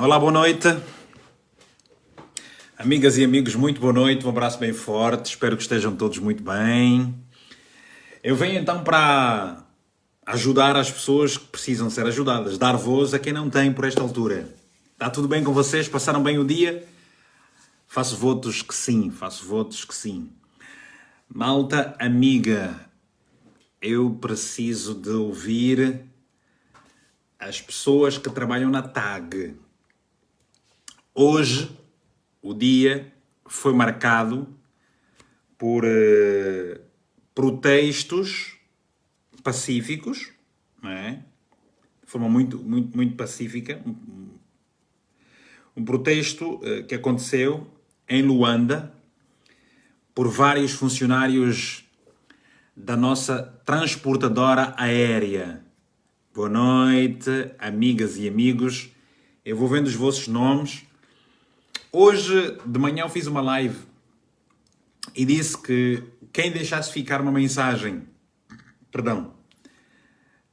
Olá, boa noite. Amigas e amigos, muito boa noite. Um abraço bem forte. Espero que estejam todos muito bem. Eu venho então para ajudar as pessoas que precisam ser ajudadas, dar voz a quem não tem por esta altura. Está tudo bem com vocês? Passaram bem o dia? Faço votos que sim, faço votos que sim. Malta amiga, eu preciso de ouvir as pessoas que trabalham na TAG. Hoje, o dia foi marcado por protestos pacíficos, não é? De forma muito pacífica. Um protesto que aconteceu em Luanda por vários funcionários da nossa transportadora aérea. Boa noite, amigas e amigos. Eu vou vendo os vossos nomes. Hoje de manhã eu fiz uma live e disse que quem deixasse ficar uma mensagem,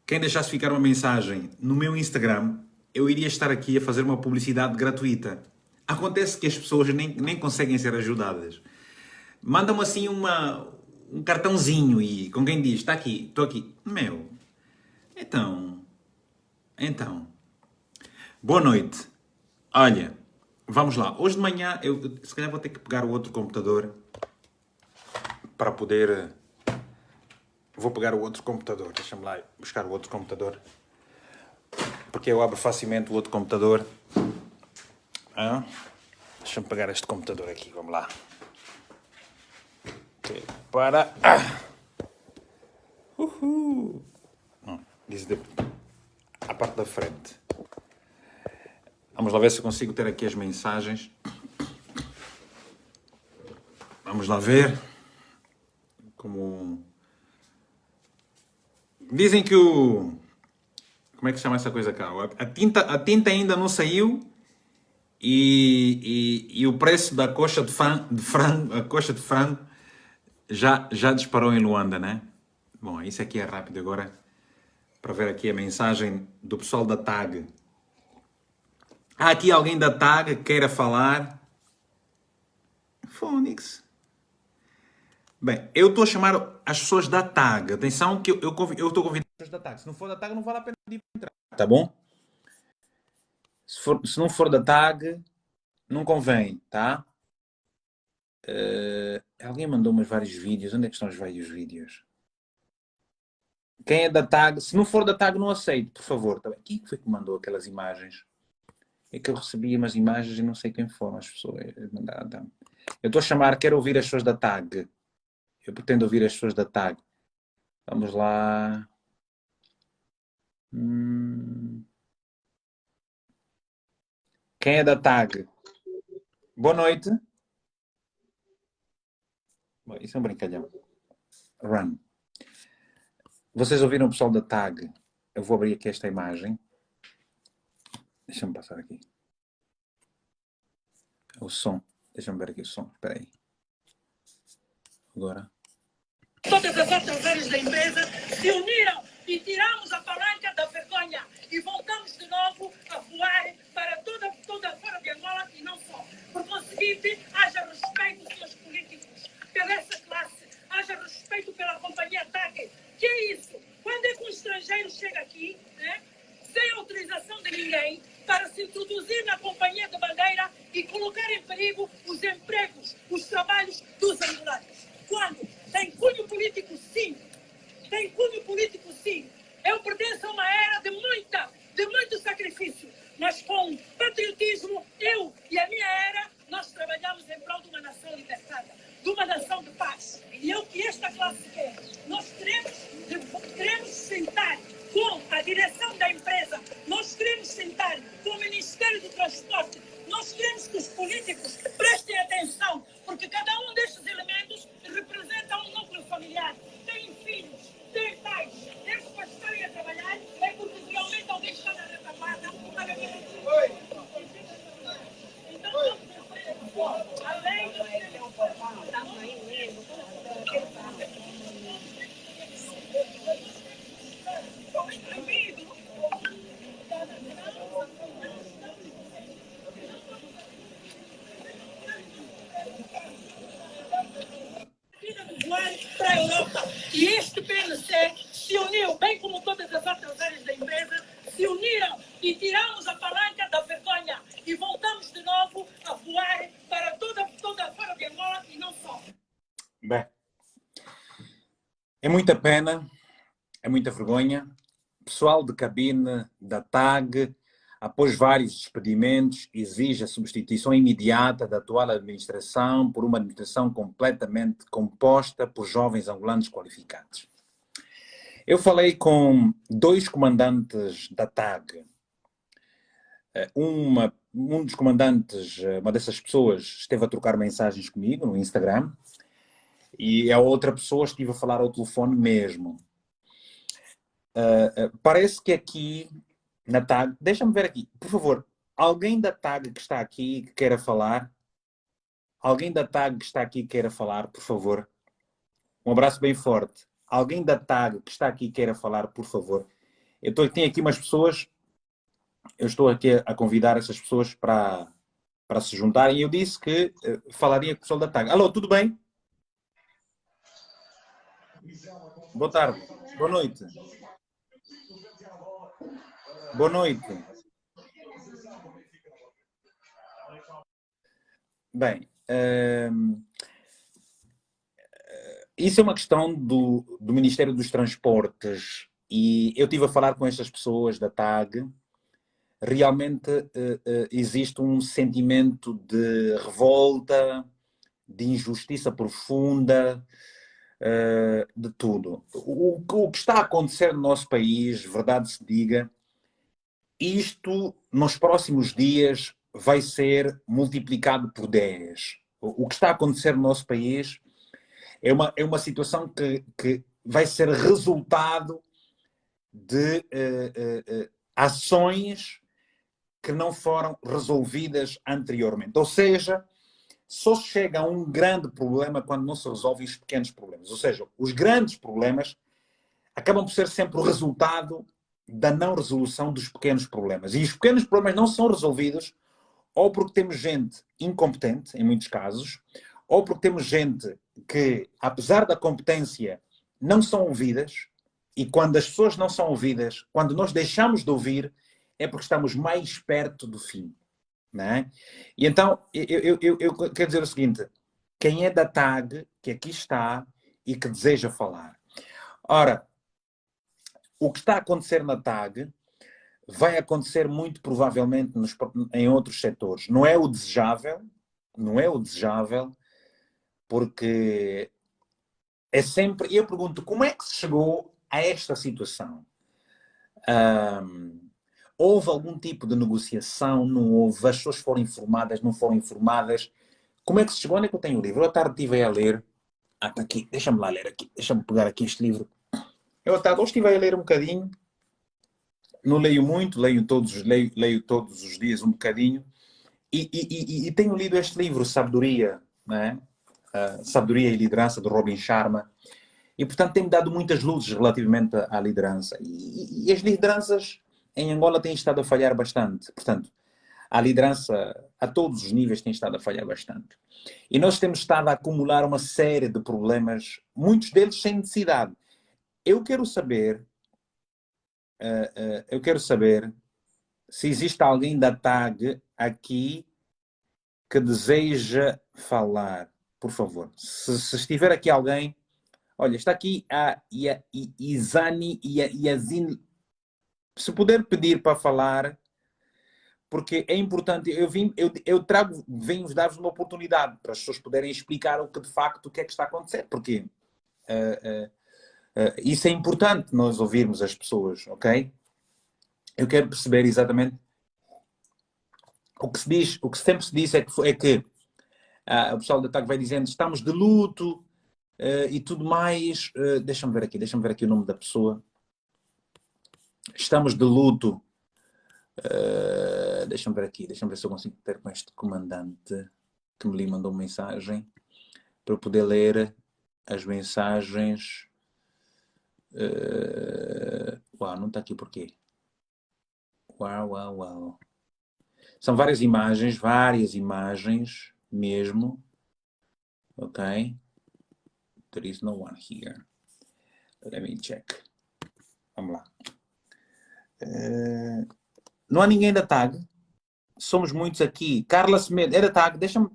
quem deixasse ficar uma mensagem no meu Instagram, eu iria estar aqui a fazer uma publicidade gratuita. Acontece que as pessoas nem conseguem ser ajudadas. Mandam assim um cartãozinho e com quem diz, está aqui, estou aqui. Meu, então, boa noite. Olha, vamos lá. Hoje de manhã, eu se calhar vou ter que pegar o outro computador para poder... Vou pegar o outro computador. Deixa-me lá buscar o outro computador. Porque eu abro facilmente o outro computador. Deixa-me pegar este computador aqui. Vamos lá. Para... Diz a parte da frente. Vamos lá ver se eu consigo ter aqui as mensagens. Vamos lá ver. Como... Dizem que o... Como é que se chama essa coisa cá? A tinta ainda não saiu e o preço da coxa de frango, a coxa de frango já disparou em Luanda, né? Bom, isso aqui é rápido agora para ver aqui a mensagem do pessoal da TAG. Há aqui alguém da TAG que queira falar? Fónix. Bem, eu estou a chamar as pessoas da TAG. Atenção que eu estou convidando as pessoas da TAG. Se não for da TAG, não vale a pena pedir para entrar. Tá bom? Se não for da TAG, não convém, tá? Alguém mandou umas vários vídeos. Onde é que estão os vários vídeos? Quem é da TAG? Se não for da TAG, não aceito, por favor. Tá bem? Quem foi que mandou aquelas imagens? É que eu recebi umas imagens e não sei quem foram as pessoas. Eu estou a chamar, quero ouvir as pessoas da TAG. Eu pretendo ouvir as pessoas da TAG. Vamos lá. Quem é da TAG? Boa noite. Bom, isso é um brincalhão. Run. Vocês ouviram o pessoal da TAG? Eu vou abrir aqui esta imagem. Deixa-me passar aqui. O som. Deixa-me ver aqui o som. Espera aí. Agora. Todas as outras áreas da empresa se uniram e tiramos a palanca da vergonha e voltamos de novo a voar para toda fora de Angola e não só. Por conseguinte, haja respeito pelos políticos, pela essa classe, haja respeito pela companhia TAG. Que é isso? Quando é que um estrangeiro chega aqui, né, sem autorização de ninguém, para se introduzir na companhia de bandeira e colocar em perigo os empregos, os trabalhos dos angolanos? Quando? Tem cunho político, sim. Tem cunho político, sim. Eu pertenço a uma era de muito sacrifício. Mas com patriotismo, eu e a minha era, nós trabalhamos em prol de uma nação libertada, de uma nação de paz. E é o que esta classe quer. Nós queremos sentar com a direção da empresa, nós queremos sentar com o Ministério do Transporte, nós queremos que os políticos prestem atenção, porque cada um destes elementos representa um núcleo familiar. Tem filhos, tem pais, eles para estarem a trabalhar é porque criam E este PNC se uniu, bem como todas as outras áreas da empresa, se uniram e tiramos a palanca da vergonha e voltamos de novo a voar para toda fora de Angola e não só. Bem, é muita pena, é muita vergonha. Pessoal de cabine da TAG, após vários despedimentos, exige a substituição imediata da atual administração por uma administração completamente composta por jovens angolanos qualificados. Eu falei com dois comandantes da TAG. Um dos comandantes, uma dessas pessoas, esteve a trocar mensagens comigo no Instagram e a outra pessoa estive a falar ao telefone mesmo. Parece que aqui na TAG, deixa-me ver aqui, por favor, alguém da TAG que está aqui que queira falar? Alguém da TAG que está aqui que queira falar, por favor? Um abraço bem forte. Alguém da TAG que está aqui queira falar, por favor? Tenho aqui umas pessoas, eu estou aqui a convidar essas pessoas para se juntarem e eu disse que falaria com o pessoal da TAG. Alô, tudo bem? Boa tarde, boa noite. Boa noite. Bem, isso é uma questão do Ministério dos Transportes e eu estive a falar com estas pessoas da TAG. Realmente existe um sentimento de revolta, de injustiça profunda, de tudo. O que está a acontecer no nosso país, verdade se diga, isto nos próximos dias vai ser multiplicado por 10. O que está a acontecer no nosso país é uma situação que vai ser resultado de ações que não foram resolvidas anteriormente. Ou seja, só se chega a um grande problema quando não se resolvem os pequenos problemas. Ou seja, os grandes problemas acabam por ser sempre o resultado da não resolução dos pequenos problemas. E os pequenos problemas não são resolvidos ou porque temos gente incompetente, em muitos casos, ou porque temos gente que, apesar da competência, não são ouvidas, e quando as pessoas não são ouvidas, quando nós deixamos de ouvir, é porque estamos mais perto do fim. Não é? E então, eu quero dizer o seguinte, quem é da TAG, que aqui está e que deseja falar. Ora, o que está a acontecer na TAG vai acontecer muito provavelmente em outros setores. Não é o desejável, porque é sempre... Eu pergunto, como é que se chegou a esta situação? Houve algum tipo de negociação? Não houve? As pessoas foram informadas? Não foram informadas? Como é que se chegou? Onde é que eu tenho o livro? Eu à tarde estive a ler. Está aqui. Deixa-me lá ler aqui. Deixa-me pegar aqui este livro. Eu à tarde hoje estive a ler um bocadinho. Não leio muito, leio todos os dias um bocadinho. E tenho lido este livro, Sabedoria, né? Sabedoria e Liderança, de Robin Sharma. E, portanto, tem-me dado muitas luzes relativamente à liderança. E as lideranças em Angola têm estado a falhar bastante. Portanto, a liderança a todos os níveis tem estado a falhar bastante. E nós temos estado a acumular uma série de problemas, muitos deles sem necessidade. Eu quero saber se existe alguém da TAG aqui que deseja falar. Por favor, se estiver aqui alguém... Olha, está aqui a Izani e a Yazin. Se puder pedir para falar, porque é importante, eu venho dar-vos uma oportunidade para as pessoas poderem explicar o que é que está a acontecer, porque isso é importante nós ouvirmos as pessoas, ok? Eu quero perceber exatamente o que se diz, o que sempre se diz é que o pessoal da TAG vai dizendo estamos de luto e tudo mais. Deixa-me ver aqui o nome da pessoa. Estamos de luto. Deixa-me ver se eu consigo ter com este comandante que me mandou uma mensagem para eu poder ler as mensagens. Uau, não está aqui porquê? Uau. São várias imagens mesmo. Ok? There is no one here. Let me check. Vamos lá. Não há ninguém da TAG. Somos muitos aqui. Carla Semedo, é da TAG. Deixa-me...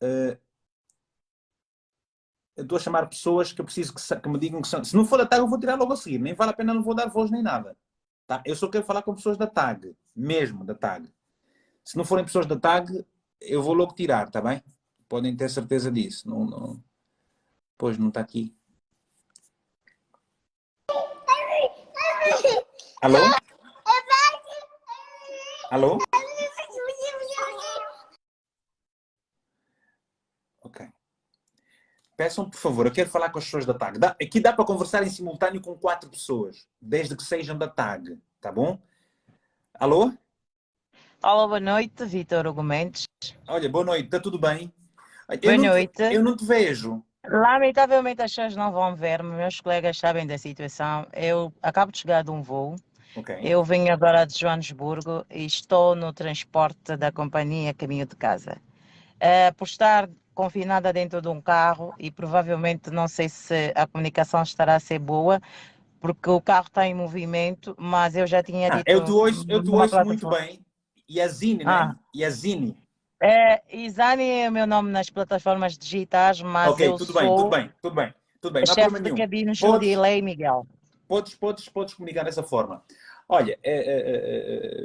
eu estou a chamar pessoas que eu preciso que me digam que são... Se não for da TAG, eu vou tirar logo a seguir. Nem vale a pena, não vou dar voz nem nada. Tá? Eu só quero falar com pessoas da TAG. Mesmo da TAG. Se não forem pessoas da TAG, eu vou logo tirar, está bem? Podem ter certeza disso. Não... Pois, não está aqui. Alô? Alô? Ok. Peçam, por favor, eu quero falar com as pessoas da TAG. Aqui dá para conversar em simultâneo com 4 pessoas, desde que sejam da TAG, tá bom? Alô? Olá, boa noite, Vítor Hugo Mendes. Olha, boa noite, está tudo bem? Boa noite. Eu não te vejo. Lamentavelmente as pessoas não vão ver, meus colegas sabem da situação. Eu acabo de chegar de um voo. Ok. Eu venho agora de Joanesburgo e estou no transporte da companhia a caminho de casa. Por estar confinada dentro de um carro e provavelmente não sei se a comunicação estará a ser boa, porque o carro está em movimento, mas eu já tinha Eu dito te numa ouço muito plataforma. bem. Yazine, né? Yazine. Isani é o meu nome nas plataformas digitais, mas Ok, eu tudo bem, tudo sou bem, tudo bem. Tudo bem, a não há problema chefe de nenhum. cabines no Podes, delay, Miguel. podes comunicar dessa forma. Olha,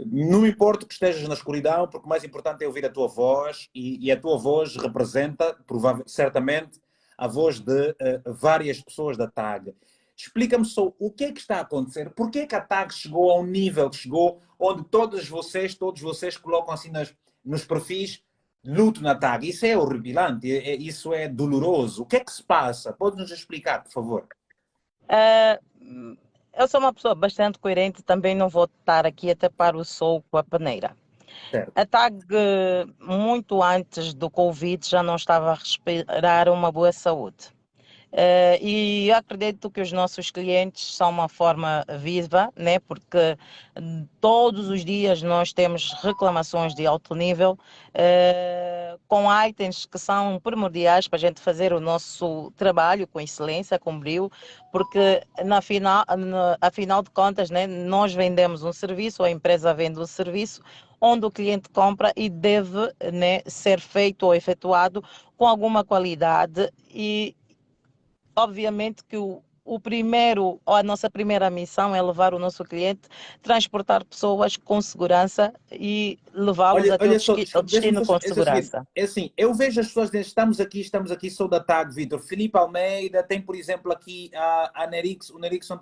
não me importa que estejas na escuridão, porque o mais importante é ouvir a tua voz e a tua voz representa, certamente, a voz de várias pessoas da TAG. Explica-me só o que é que está a acontecer, porque é que a TAG chegou a um nível que chegou onde todos vocês colocam assim nos perfis luto na TAG. Isso é horripilante, isso é doloroso. O que é que se passa? Pode-nos explicar, por favor? Eu sou uma pessoa bastante coerente, também não vou estar aqui a tapar o sol com a peneira. Certo. A TAG, muito antes do Covid, já não estava a respirar uma boa saúde. E eu acredito que os nossos clientes são uma forma viva, né? Porque todos os dias nós temos reclamações de alto nível, com itens que são primordiais para a gente fazer o nosso trabalho com excelência, com brio, porque afinal de contas, né, nós vendemos um serviço, a empresa vende um serviço, onde o cliente compra e deve, né, ser feito ou efetuado com alguma qualidade e obviamente que a nossa primeira missão é levar o nosso cliente, transportar pessoas com segurança e levá-los até Olha só, o deixa-me destino com fazer o seguinte. segurança. É assim, eu vejo as pessoas dizendo, estamos aqui, sou da TAG, Vitor. Filipe Almeida, tem, por exemplo, aqui a Nerix, o Nerixon.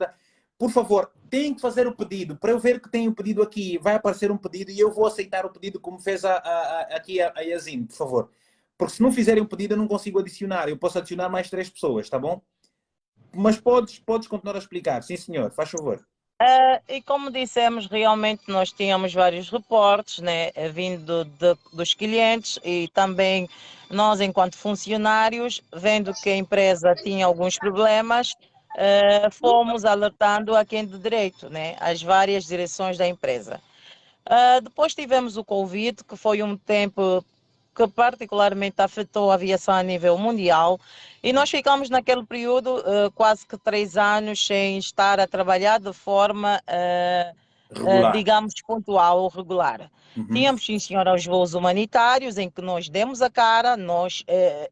Por favor, tem que fazer o pedido. Para eu ver que tem o pedido aqui, vai aparecer um pedido e eu vou aceitar o pedido como fez aqui a Yazine, por favor. Porque se não fizerem o pedido, eu não consigo adicionar. Eu posso adicionar mais 3 pessoas, tá bom? Mas podes continuar a explicar. Sim, senhor, faz favor. E como dissemos, realmente nós tínhamos vários reportes, né, vindo dos clientes e também nós, enquanto funcionários, vendo que a empresa tinha alguns problemas, fomos alertando a quem de direito, né, as várias direções da empresa. Depois tivemos o Covid, que foi um tempo que particularmente afetou a aviação a nível mundial, e nós ficamos naquele período quase que 3 anos sem estar a trabalhar de forma, Regular. digamos, pontual ou regular. Uhum. Tínhamos, sim, senhora, os voos humanitários, em que nós demos a cara, nós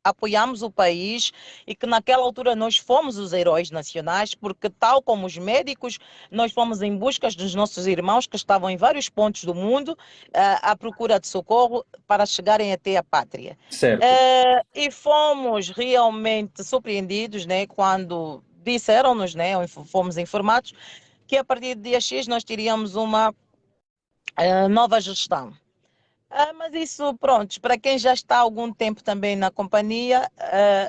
apoiamos o país e que naquela altura nós fomos os heróis nacionais, porque tal como os médicos, nós fomos em busca dos nossos irmãos que estavam em vários pontos do mundo à procura de socorro para chegarem até a pátria. Certo. E fomos realmente surpreendidos, né, quando disseram-nos, né, fomos informados, que a partir do dia X nós teríamos uma nova gestão. Mas isso, pronto, para quem já está há algum tempo também na companhia,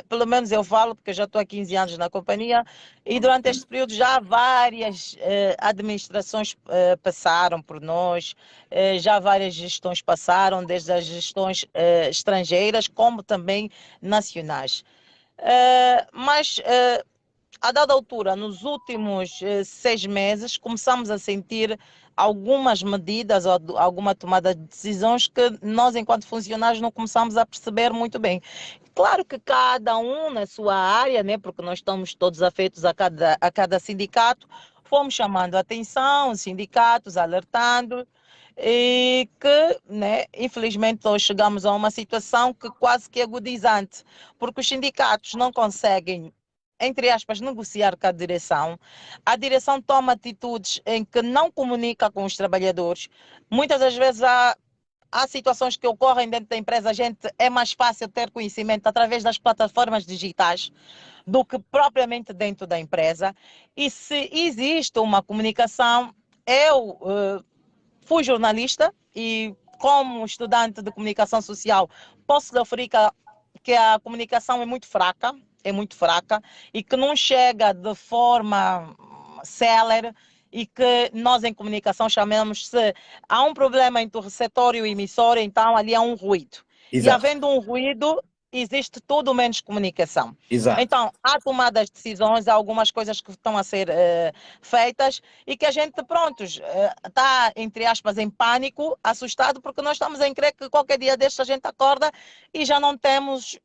pelo menos eu falo, porque eu já estou há 15 anos na companhia, e durante este período já várias administrações passaram por nós, já várias gestões passaram, desde as gestões estrangeiras, como também nacionais. Mas a dada altura, nos últimos 6 meses, começamos a sentir algumas medidas ou alguma tomada de decisões que nós, enquanto funcionários, não começamos a perceber muito bem. Claro que cada um na sua área, né, porque nós estamos todos afetos a cada sindicato, fomos chamando a atenção, os sindicatos alertando, e que, né, infelizmente, hoje chegamos a uma situação que quase que é agudizante, porque os sindicatos não conseguem, entre aspas, negociar com a direção toma atitudes em que não comunica com os trabalhadores, muitas das vezes há situações que ocorrem dentro da empresa, a gente é mais fácil ter conhecimento através das plataformas digitais do que propriamente dentro da empresa, e se existe uma comunicação, eu fui jornalista e, como estudante de comunicação social, posso lhe oferir que a comunicação é muito fraca e que não chega de forma célere, e que nós em comunicação chamamos, se há um problema entre o receptor e o emissor, então ali há um ruído. E Exato, havendo um ruído, existe tudo menos comunicação. exato. Então, há tomadas de decisões, há algumas coisas que estão a ser feitas e que a gente, prontos, está, entre aspas, em pânico, assustado, porque nós estamos em crer que qualquer dia deste a gente acorda e já não temos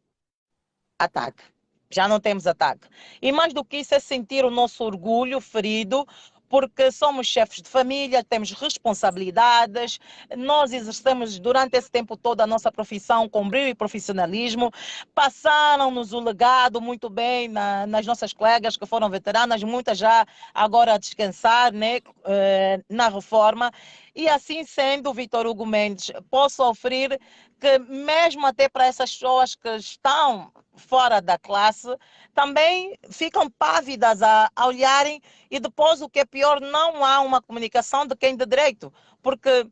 ataque. Já não temos ataque. E mais do que isso é sentir o nosso orgulho ferido, porque somos chefes de família, temos responsabilidades, nós exercemos durante esse tempo todo a nossa profissão com brilho e profissionalismo, passaram-nos o legado muito bem nas nossas colegas que foram veteranas, muitas já agora a descansar, né, na reforma, e assim sendo, Vítor Hugo Mendes, posso oferir que mesmo até para essas pessoas que estão fora da classe, também ficam pávidas a olharem, e depois, o que é pior, não há uma comunicação de quem de direito, porque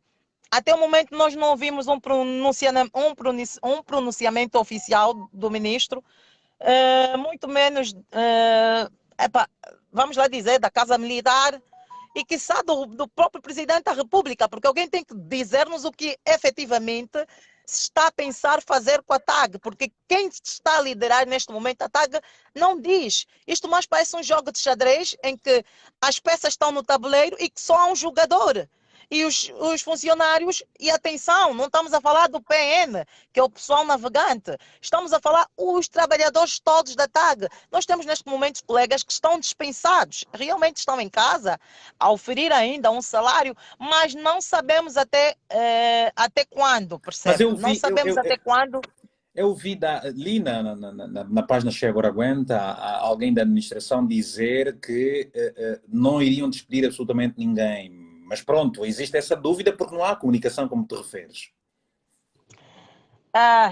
até o momento nós não ouvimos um pronunciamento oficial do ministro, muito menos, vamos lá dizer, da Casa Militar, e quiçá do próprio Presidente da República, porque alguém tem que dizer-nos o que efetivamente se está a pensar fazer com a TAG, porque quem está a liderar neste momento a TAG não diz. Isto mais parece um jogo de xadrez em que as peças estão no tabuleiro e que só há um jogador. E os funcionários, e atenção, não estamos a falar do PN, que é o pessoal navegante, estamos a falar os trabalhadores todos da TAG. Nós temos neste momento colegas que estão dispensados, realmente estão em casa a oferir ainda um salário, mas não sabemos até quando, Mas percebe? eu Não vi, sabemos até quando. eu vi ali na página Che Agora Aguenta alguém da administração dizer que não iriam despedir absolutamente ninguém. Mas pronto, existe essa dúvida porque não há comunicação, como te referes. Ah,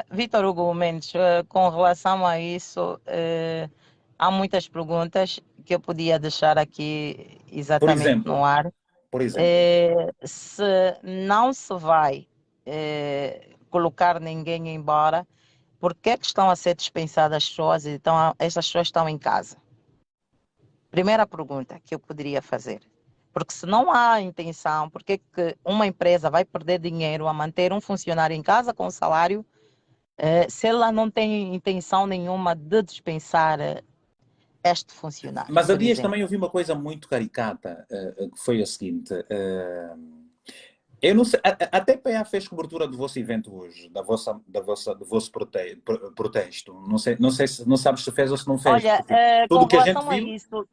Vítor Hugo Mendes, com relação a isso, há muitas perguntas que eu podia deixar aqui Por exatamente exemplo, no ar. por exemplo. Se não se vai colocar ninguém embora, por que é que estão a ser dispensadas as pessoas e essas pessoas estão em casa? Primeira pergunta que eu poderia fazer. Porque se não há intenção, por que que uma empresa vai perder dinheiro a manter um funcionário em casa com salário, se ela não tem intenção nenhuma de dispensar este funcionário, Mas há por dias exemplo? também ouvi uma coisa muito caricata, que foi a seguinte. Eu não sei, até a PA fez cobertura do vosso evento hoje, do vosso protesto. Não sabes se fez ou se não fez, Olha, porque tudo com o que a gente relação a viu. isso,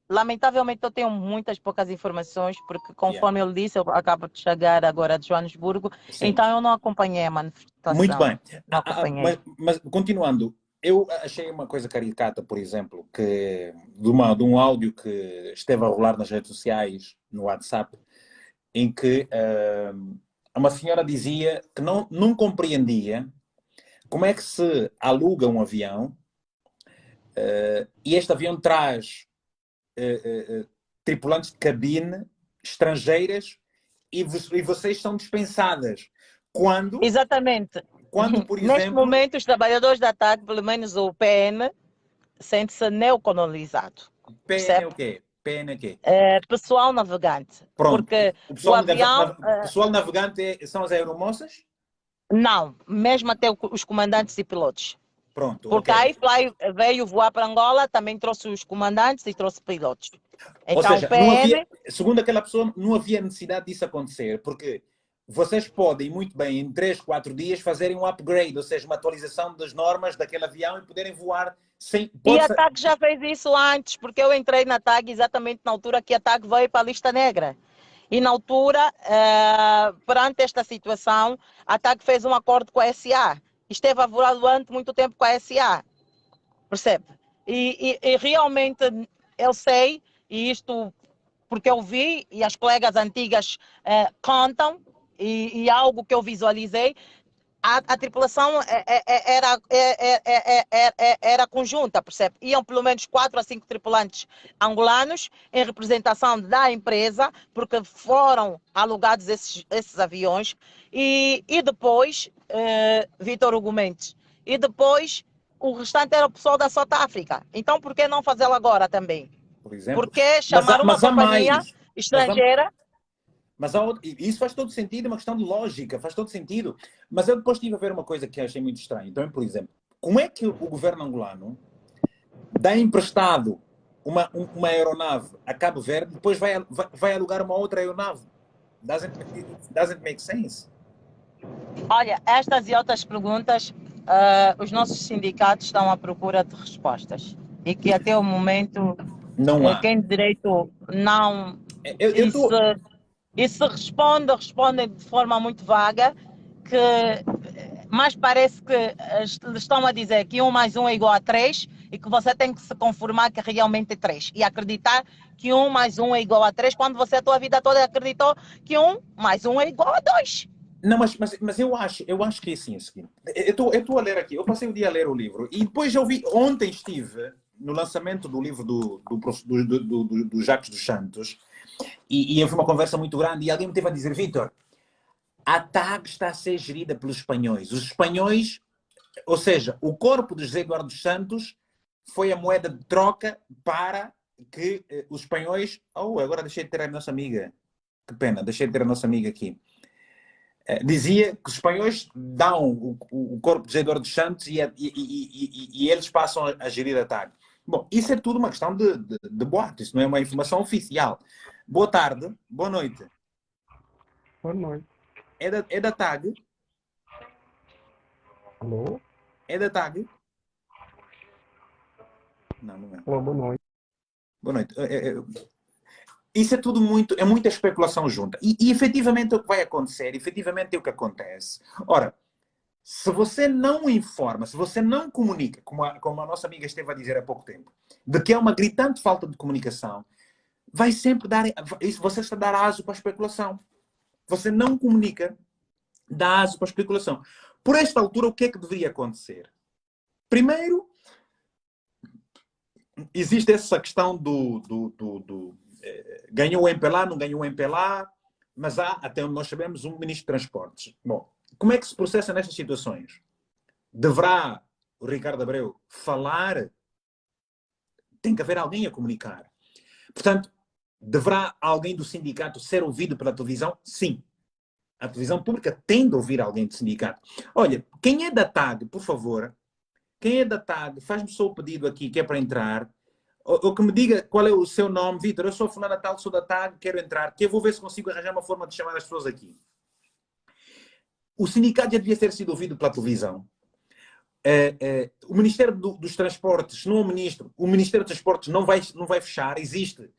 lamentavelmente eu tenho muitas poucas informações, porque Yeah. conforme eu disse, eu acabo de chegar agora de Joanesburgo, Sim. então eu não acompanhei a Muito manifestação, bem. não acompanhei. Mas continuando, eu achei uma coisa caricata, por exemplo, que de um áudio que esteve a rolar nas redes sociais, no WhatsApp, em que uma senhora dizia que não compreendia como é que se aluga um avião e este avião traz tripulantes de cabine estrangeiras e vocês são dispensadas. Exatamente. Por Neste exemplo, momento, os trabalhadores da TAG, pelo menos o PN, sente-se neocolonizado, PN é percebe? o quê? PN é o quê? Pessoal navegante, Pronto. porque O o pessoal, avião, pessoal navegante são as aeromoças? não, mesmo até os comandantes e pilotos. Pronto, Porque ok. a iFly veio voar para Angola, também trouxe os comandantes e trouxe pilotos. Ou Então, seja, o PN, segundo aquela pessoa, não havia necessidade disso acontecer, porque vocês podem muito bem, em 3, 4 dias, fazerem um upgrade, ou seja, uma atualização das normas daquele avião e poderem voar sem... e a TAG já fez isso antes, porque eu entrei na TAG exatamente na altura que a TAG veio para a lista negra. E na altura, perante esta situação, a TAG fez um acordo com a SA. Esteve a voar durante muito tempo com a SA. Percebe? E realmente eu sei, e isto porque eu vi, e as colegas antigas contam, e algo que eu visualizei, a tripulação era conjunta, percebe? Iam pelo menos 4 a 5 tripulantes angolanos em representação da empresa, porque foram alugados esses aviões, e depois, Vitor Hugo Mendes, e depois o restante era o pessoal da South África. Então, por que não fazê-lo agora também? Por exemplo. Por que chamar uma Mas há companhia mais. estrangeira? Mas isso faz todo sentido, é uma questão de lógica, faz todo sentido. Mas eu depois estive a ver uma coisa que achei muito estranha. Então, por exemplo, como é que o governo angolano dá emprestado uma aeronave a Cabo Verde e depois vai alugar uma outra aeronave? Doesn't make sense. Olha, estas e outras perguntas, os nossos sindicatos estão à procura de respostas. E que até o momento, Não há. quem de direito não... Eu tô... E se respondem de forma muito vaga, mas parece que estão a dizer que 1 mais 1 é igual a 3 e que você tem que se conformar que realmente é 3 e acreditar que 1 mais 1 é igual a 3 quando você a tua vida toda acreditou que 1 mais 1 é igual a 2. Não, mas eu acho que é assim, é o seguinte. Eu estou a ler aqui, eu passei o dia a ler o livro e depois ontem estive no lançamento do livro do Jacques dos Santos e houve uma conversa muito grande e alguém me teve a dizer, Vítor, a TAG está a ser gerida pelos espanhóis. Os espanhóis, ou seja, o corpo de José Eduardo dos Santos foi a moeda de troca para que os espanhóis... Oh, agora deixei de ter a nossa amiga. Que pena, deixei de ter a nossa amiga aqui. Dizia que os espanhóis dão o corpo de José Eduardo dos Santos e eles passam a gerir a TAG. Bom, isso é tudo uma questão de boato, isso não é uma informação oficial. Boa tarde, boa noite. Boa noite. É da TAG? Alô? É da TAG? Não, não é. Alô, boa noite. Boa noite. Isso é tudo muita especulação junta. E efetivamente é o que vai acontecer, efetivamente é o que acontece. Ora, se você não informa, se você não comunica, como a nossa amiga esteve a dizer há pouco tempo, de que é uma gritante falta de comunicação, vai sempre dar... Isso você está a dar aso para a especulação. Você não comunica, dá aso para a especulação. Por esta altura, o que é que deveria acontecer? Primeiro, existe essa questão ganhou o MPLA, não ganhou o MPLA, mas há, até onde nós sabemos, um ministro de Transportes. Bom, como é que se processa nestas situações? Deverá o Ricardo Abreu falar? Tem que haver alguém a comunicar. Portanto, deverá alguém do sindicato ser ouvido pela televisão? Sim. A televisão pública tem de ouvir alguém do sindicato. Olha, quem é da TAG, por favor, quem é da TAG, faz-me só o pedido aqui, que é para entrar, ou que me diga qual é o seu nome. Vítor, eu sou fulana tal, sou da TAG, quero entrar, que eu vou ver se consigo arranjar uma forma de chamar as pessoas aqui. O sindicato já devia ter sido ouvido pela televisão. O Ministério dos Transportes, não o Ministério dos Transportes não vai fechar, existe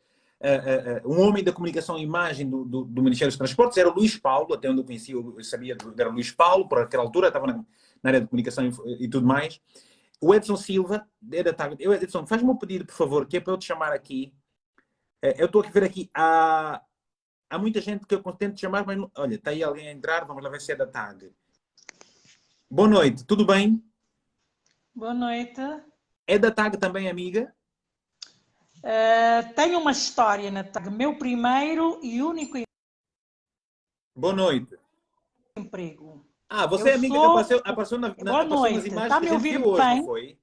um homem da comunicação e imagem do Ministério dos Transportes, era o Luís Paulo, até onde eu conhecia, eu sabia que era o Luís Paulo, por aquela altura, estava na área de comunicação e tudo mais. O Edson Silva, Edson, faz-me um pedido, por favor, que é para eu te chamar aqui. Eu estou a ver aqui, há muita gente que eu tento chamar, mas olha, está aí alguém a entrar, vamos lá ver se é da TAG. Boa noite, tudo bem? Boa noite. É da TAG também, amiga? Tenho uma história na TAG. Meu primeiro e único Boa noite. emprego. Você é amiga que apareceu Boa noite. nas imagens Está que me a a gente ouvir viu hoje, bem? não foi?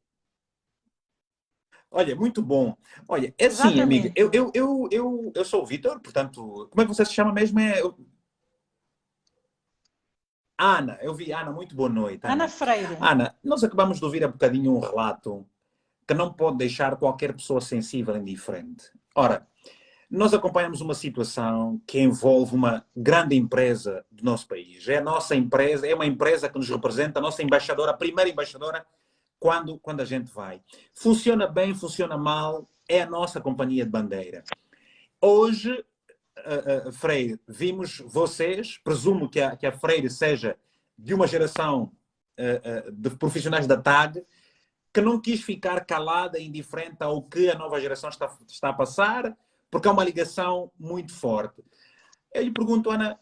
Olha, muito bom. Olha, é assim, amiga, eu sou o Vítor, portanto, como é que você se chama mesmo? Ana, eu vi Ana, muito boa noite. Ana Freire. Ana, nós acabamos de ouvir há bocadinho um relato que não pode deixar qualquer pessoa sensível indiferente. Ora, nós acompanhamos uma situação que envolve uma grande empresa do nosso país. É a nossa empresa, é uma empresa que nos representa, a nossa embaixadora, a primeira embaixadora, quando a gente vai. Funciona bem, funciona mal, é a nossa companhia de bandeira. Hoje, Freire, vimos vocês, presumo que a Freire seja de uma geração de profissionais da TAG, que não quis ficar calada e indiferente ao que a nova geração está a passar, porque há uma ligação muito forte. Eu lhe pergunto, Ana,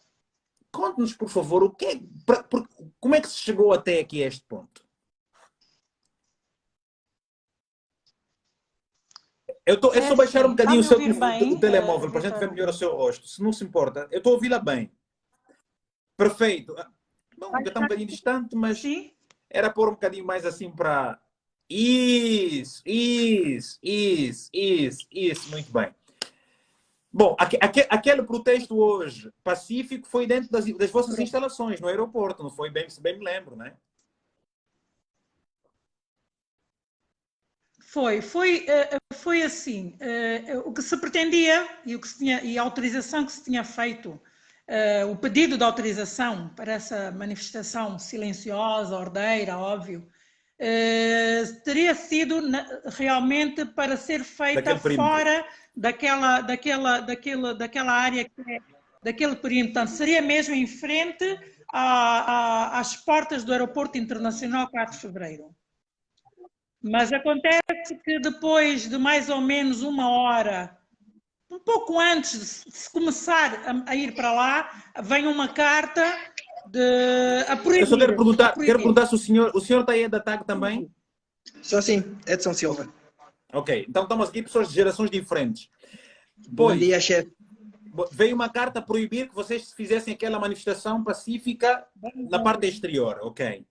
conte-nos, por favor, como é que se chegou até aqui a este ponto? Eu só baixar um bocadinho o telemóvel para a gente ver melhor o seu rosto, se não se importa. Eu estou a ouvi-la bem. Perfeito. Bom, está um bocadinho distante, mas Sim. Era pôr um bocadinho mais assim para... Isso, muito bem. Bom, aquele protesto hoje pacífico foi dentro das vossas instalações, no aeroporto, não foi? Se bem me lembro, não é? Foi assim. O que se pretendia e a autorização que se tinha feito, o pedido de autorização para essa manifestação silenciosa, ordeira, óbvio, teria sido realmente para ser feita fora daquela área, daquele perímetro. Portanto, seria mesmo em frente às portas do Aeroporto Internacional 4 de Fevereiro. Mas acontece que depois de mais ou menos uma hora, um pouco antes de se começar a ir para lá, vem uma carta a proibir. Eu só quero perguntar se o senhor está aí da TAG também? Só sim, Edson Silva. Ok, então estamos aqui pessoas de gerações diferentes. Bom dia, chefe. Veio uma carta a proibir que vocês fizessem aquela manifestação pacífica na parte exterior, ok?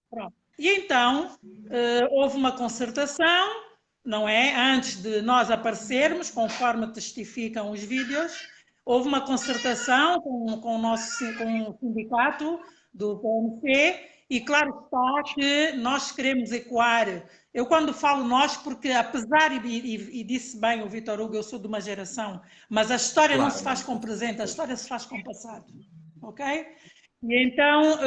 Pronto. E então, houve uma concertação, não é? Antes de nós aparecermos, conforme testificam os vídeos, houve uma concertação com o sindicato do PMC e claro está que nós queremos ecoar. Eu quando falo nós, porque apesar, e disse bem o Vítor Hugo, eu sou de uma geração, mas a história não se faz com presente, a história se faz com passado, ok? E então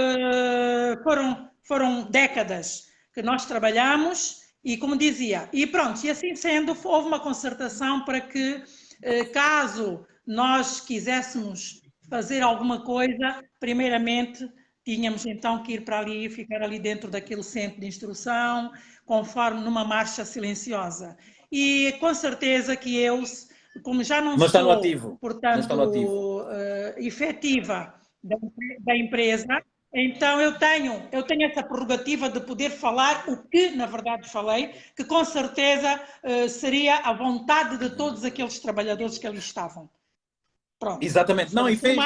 foram décadas que nós trabalhamos e, como dizia, e pronto, e assim sendo, houve uma concertação para que, caso nós quiséssemos fazer alguma coisa, primeiramente tínhamos então que ir para ali, ficar ali dentro daquele centro de instrução, conforme numa marcha silenciosa. E com certeza que eu, como já não sou, ativo. Portanto, efetiva da empresa, então eu tenho essa prerrogativa de poder falar o que, na verdade, falei, que com certeza seria a vontade de todos aqueles trabalhadores que ali estavam. Pronto. Exatamente. Não, e fez...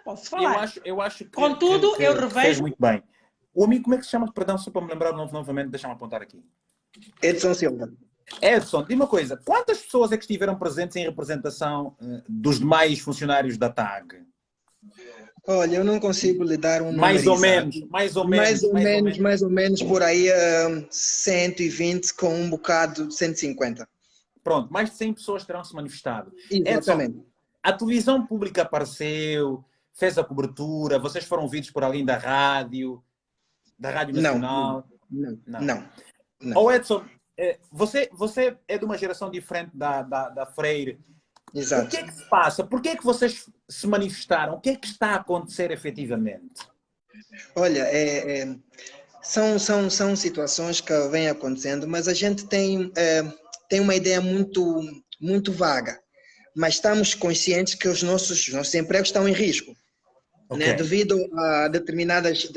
Posso falar. Eu acho que... Contudo, eu revejo... fez muito bem. O amigo, como é que se chama? Perdão, só para me lembrar novamente, deixa-me apontar aqui. Edson Silva. Edson, diga uma coisa. Quantas pessoas é que estiveram presentes em representação dos demais funcionários da TAG? Olha, eu não consigo lhe dar um número mais ou menos por aí 120 com um bocado de 150. Pronto, mais de 100 pessoas terão se manifestado. Exatamente. Edson, a televisão pública apareceu, fez a cobertura, vocês foram vistos por além da Rádio Nacional? Não. Oh, Edson, você é de uma geração diferente da Freire. Exato. O que é que se passa? Por que é que vocês se manifestaram? O que é que está a acontecer efetivamente? Olha, são situações que vêm acontecendo, mas a gente tem uma ideia muito vaga. Mas estamos conscientes que os nossos empregos estão em risco, né, devido a determinadas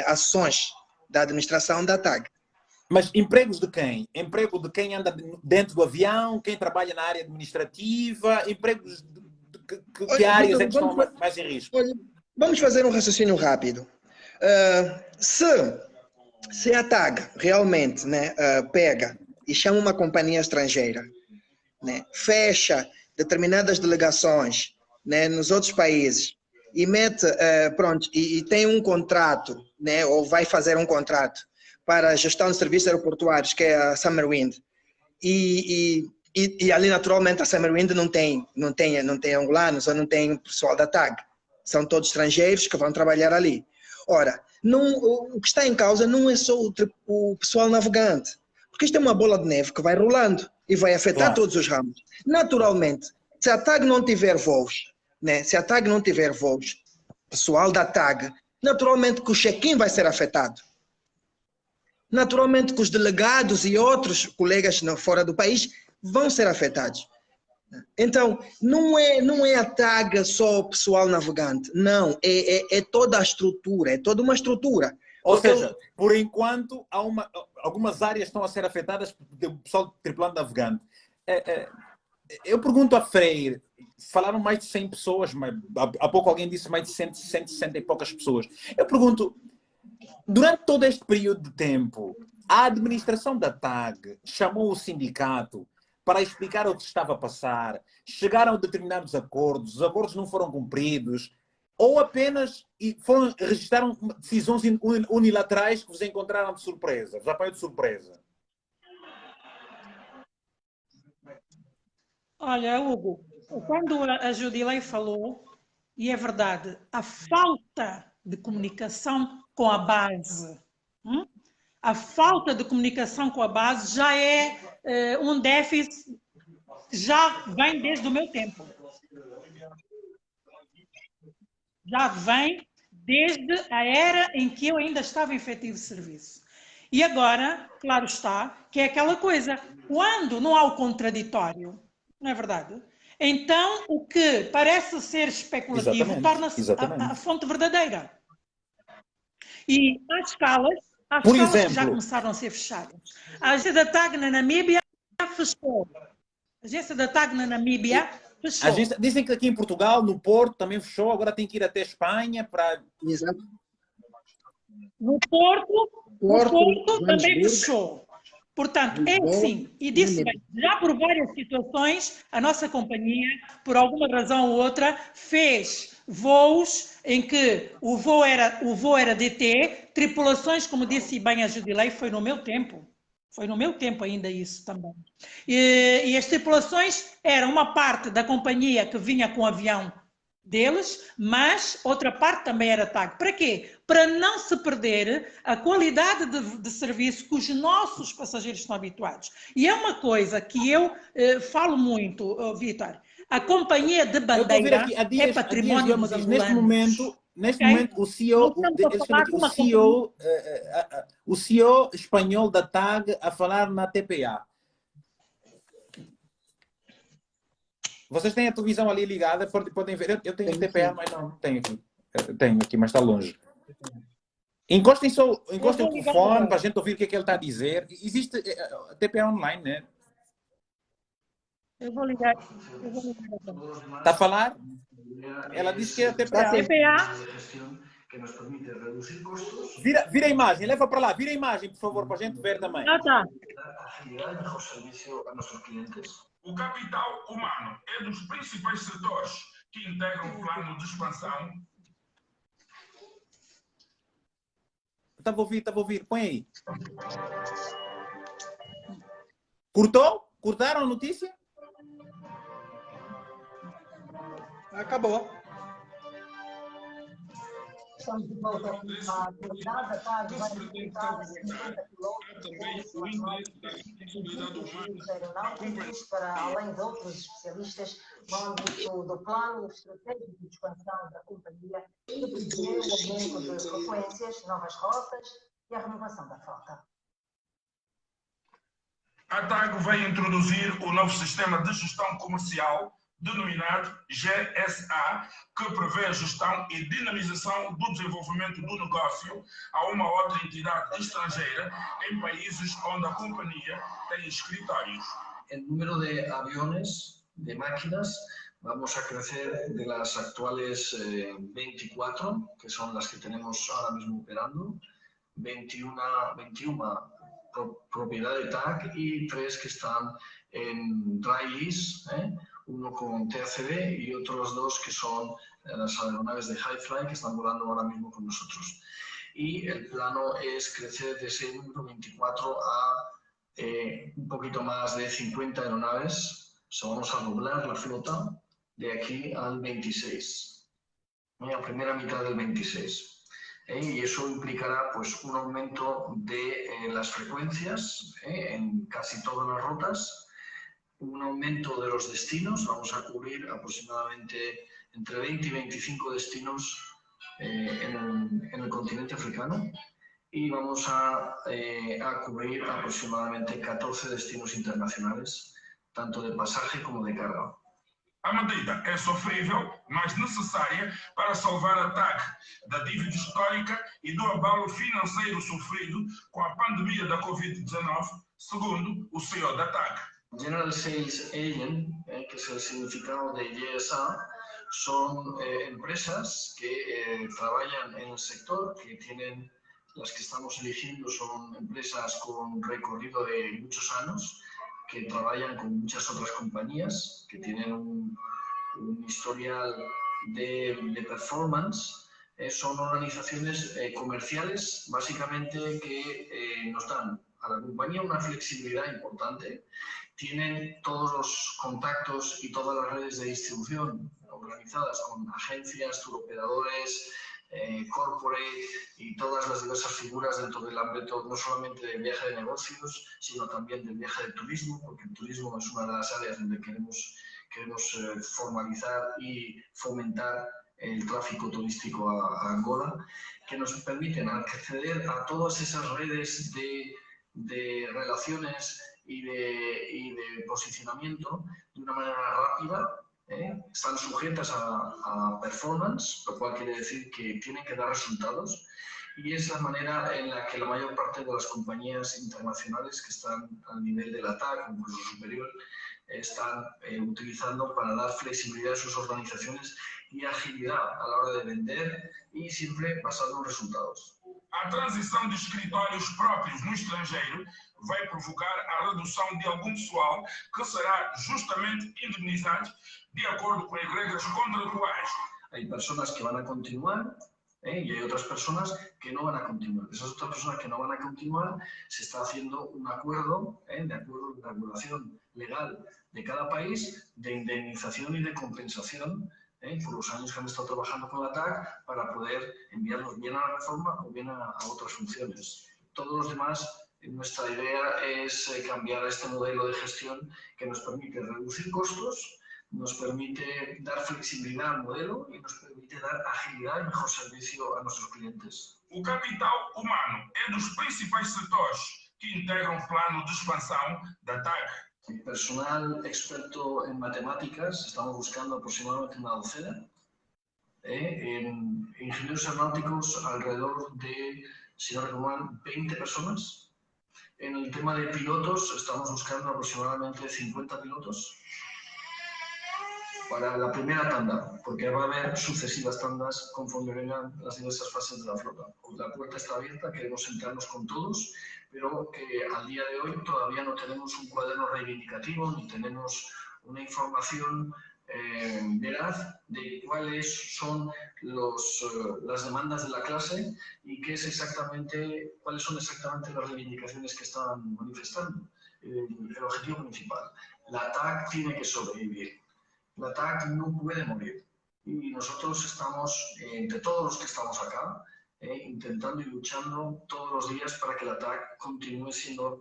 ações da administração da TAG. Mas empregos de quem? Emprego de quem anda dentro do avião, quem trabalha na área administrativa, empregos que áreas é que estão mais em risco? Olha, vamos fazer um raciocínio rápido. Se a TAG realmente, né, pega e chama uma companhia estrangeira, né, fecha determinadas delegações, né, nos outros países, e mete, pronto, e tem um contrato, né, ou vai fazer um contrato para a gestão de serviços aeroportuários, que é a Summerwind, e ali naturalmente a Summerwind não tem angolanos ou não tem pessoal da TAG, são todos estrangeiros que vão trabalhar ali. Ora, o que está em causa não é só o pessoal navegante, porque isto é uma bola de neve que vai rolando e vai afetar todos os ramos. Naturalmente, se a TAG não tiver voos, né, se a TAG não tiver voos, pessoal da TAG, naturalmente que o check-in vai ser afetado. Naturalmente que os delegados e outros colegas fora do país vão ser afetados. Então, não é a TAG só o pessoal navegante, não, é toda a estrutura, é toda uma estrutura. Ou seja, por enquanto, algumas áreas estão a ser afetadas pelo pessoal tripulante navegante. Eu pergunto a Freire, falaram mais de 100 pessoas, mas há pouco alguém disse mais de 160 e poucas pessoas. Eu pergunto, durante todo este período de tempo, a administração da TAG chamou o sindicato para explicar o que estava a passar, chegaram a determinados acordos, os acordos não foram cumpridos, ou apenas registraram decisões unilaterais que vos encontraram de surpresa, vos apanhou de surpresa? Olha, Hugo, quando a Judilei falou, e é verdade, a falta de comunicação com a base, a falta de comunicação com a base já é um déficit que já vem desde o meu tempo. Já vem desde a era em que eu ainda estava em efetivo serviço. E agora, claro está, que é aquela coisa, quando não há o contraditório, não é verdade? Então, o que parece ser especulativo torna-se a fonte verdadeira. E há escalas que já começaram a ser fechadas. A agência da TAG na Namíbia fechou. A agência da TAG na Namíbia fechou. Dizem que aqui em Portugal, no Porto, também fechou, agora tem que ir até Espanha para... Exato. No Porto também fechou. Portanto, é assim, e disse bem, já por várias situações, a nossa companhia, por alguma razão ou outra, fez voos em que o voo era DT, tripulações, como disse bem a Judilei, foi no meu tempo. Foi no meu tempo ainda isso também. E as tripulações eram uma parte da companhia que vinha com o avião deles, mas outra parte também era TAG. Para quê? Para não se perder a qualidade de serviço que os nossos passageiros estão habituados. E é uma coisa que eu falo muito, Vítor, a companhia de bandeira é património dos angolanos. Neste momento, o CEO espanhol da TAG a falar na TPA. Vocês têm a televisão ali ligada, podem ver. Eu tenho TPA, mas não tenho aqui. Tenho aqui, mas está longe. Encostem o telefone para a gente ouvir o que é que ele está a dizer. Existe TPA online, né? Eu vou ligar. Está a falar? Ela disse que é a TPA. Que nos permite reduzir custos. Vira a imagem, leva para lá. Vira a imagem, por favor, para a gente ver também. Tá. Agilidad y mejor servicio a nuestros clientes. O capital humano é dos principais setores que integram o plano de expansão. Estava a ouvir. Põe aí. Cortou? Cortaram a notícia? Acabou. Estamos de volta à atividade, a tarde vai visitar 50 quilómetros aeronáuticos para além de outros especialistas no âmbito do plano estratégico de expansão da companhia, que prevê o aumento de frequências, novas rotas e a renovação da frota. A TAG vai introduzir o novo sistema de gestão comercial denominado GSA, que prevê a gestão e dinamização do desenvolvimento do negócio a uma outra entidade estrangeira em países onde a companhia tem escritórios. El número de aviones, de máquinas, vamos a crecer de las actuales 24, que son las que tenemos ahora mismo operando, 21 propiedad de TAG y 3 que están en dry lease, uno con TACD y otros dos que son las aeronaves de Hi-Fly que están volando ahora mismo con nosotros. Y el plano es crecer de ese número 24 a un poquito más de 50 aeronaves. O sea, vamos a doblar la flota de aquí al 26, a primera mitad del 26. Y eso implicará pues, un aumento de las frecuencias en casi todas las rutas, un aumento de los destinos, vamos a cubrir aproximadamente entre 20 y 25 destinos en el continente africano y vamos a cubrir aproximadamente 14 destinos internacionales, tanto de pasaje como de carga. A medida é sofrível, mas necessária para salvar a TAG da dívida histórica e do abalo financeiro sofrido com a pandemia da Covid-19, segundo o CEO da TAG. General Sales Agent, que es el significado de GSA, son empresas que trabajan en el sector, que tienen, las que estamos eligiendo son empresas con recorrido de muchos años, que trabajan con muchas otras compañías, que tienen un historial de performance. Son organizaciones comerciales, básicamente, que nos dan a la compañía una flexibilidad importante. Tienen todos los contactos y todas las redes de distribución organizadas con agencias, turoperadores, corporate y todas las diversas figuras dentro del ámbito no solamente del viaje de negocios, sino también del viaje de turismo, porque el turismo es una de las áreas donde queremos formalizar y fomentar el tráfico turístico a Angola, que nos permiten acceder a todas esas redes de relaciones y de posicionamiento de una manera rápida. Están sujetas a performance, lo cual quiere decir que tienen que dar resultados, y es la manera en la que la mayor parte de las compañías internacionales que están al nivel de la TAC o incluso superior están utilizando para dar flexibilidad a sus organizaciones y agilidad a la hora de vender y siempre basado en resultados. A transição de escritórios próprios no estrangeiro vai provocar a redução de algum pessoal que será justamente indemnizado de acordo com as regras contratuais. Hay personas que van a continuar y hay otras personas que no van a continuar. Esas otras personas que no van a continuar se está haciendo un acuerdo, de acuerdo de regulación legal de cada país, de indemnización y de compensación por los años que han estado trabajando con la TAC para poder enviarlos bien a la reforma o bien a otras funciones. Todos los demás, nuestra idea es cambiar a este modelo de gestión que nos permite reducir costos, nos permite dar flexibilidad al modelo y nos permite dar agilidad y mejor servicio a nuestros clientes. O capital humano é dos principais setores que integram o plano de expansão da TAG. El personal experto en matemáticas, estamos buscando aproximadamente una docena. En ingenieros aeronáuticos, alrededor de, si no recuerdo mal, 20 personas. En el tema de pilotos, estamos buscando aproximadamente 50 pilotos para la primera tanda, porque va a haber sucesivas tandas conforme vengan las diversas fases de la flota. La puerta está abierta, queremos sentarnos con todos, pero que al día de hoy todavía no tenemos un cuaderno reivindicativo ni tenemos una información veraz de cuáles son las demandas de la clase y cuáles son exactamente las reivindicaciones que están manifestando. El objetivo principal, la TAC tiene que sobrevivir. La TAC no puede morir y nosotros estamos, entre todos los que estamos acá, intentando y luchando todos los días para que la TAC continúe siendo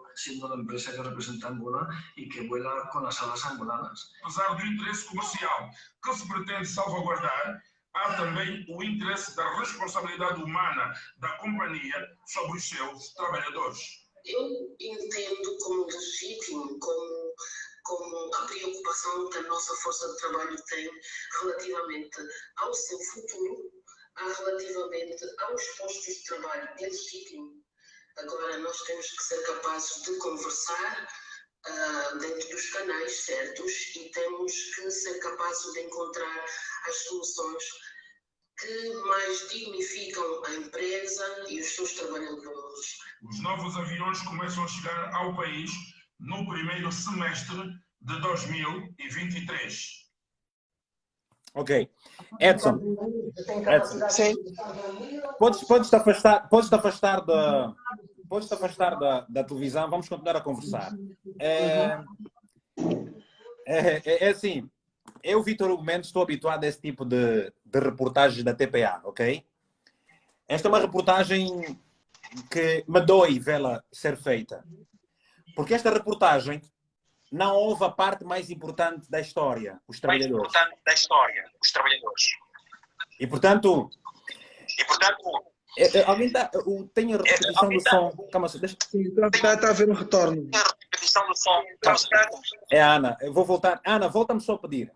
la empresa que representa Angola y que vuela con las alas angolanas. Apesar do interesse comercial que se pretende salvaguardar, há também o interesse da responsabilidade humana da companhia sobre os seus trabalhadores. Eu entendo como legítimo, como a preocupação que a nossa força de trabalho tem relativamente ao seu futuro, relativamente aos postos de trabalho, é legítimo. Agora, nós temos que ser capazes de conversar dentro dos canais certos e temos que ser capazes de encontrar as soluções que mais dignificam a empresa e os seus trabalhadores. Os novos aviões começam a chegar ao país no primeiro semestre de 2023. Ok. Edson, Sim. podes-te afastar da televisão, vamos continuar a conversar. É assim, eu, Vítor Hugo Mendes, estou habituado a esse tipo de reportagens da TPA, ok? Esta é uma reportagem que me dói vê-la ser feita. Porque esta reportagem não houve a parte mais importante da história, os trabalhadores. E, portanto... alguém tem a repetição do som? Calma, deixa... Está a haver um retorno. É a Ana, eu vou voltar. Ana, volta-me só a pedir.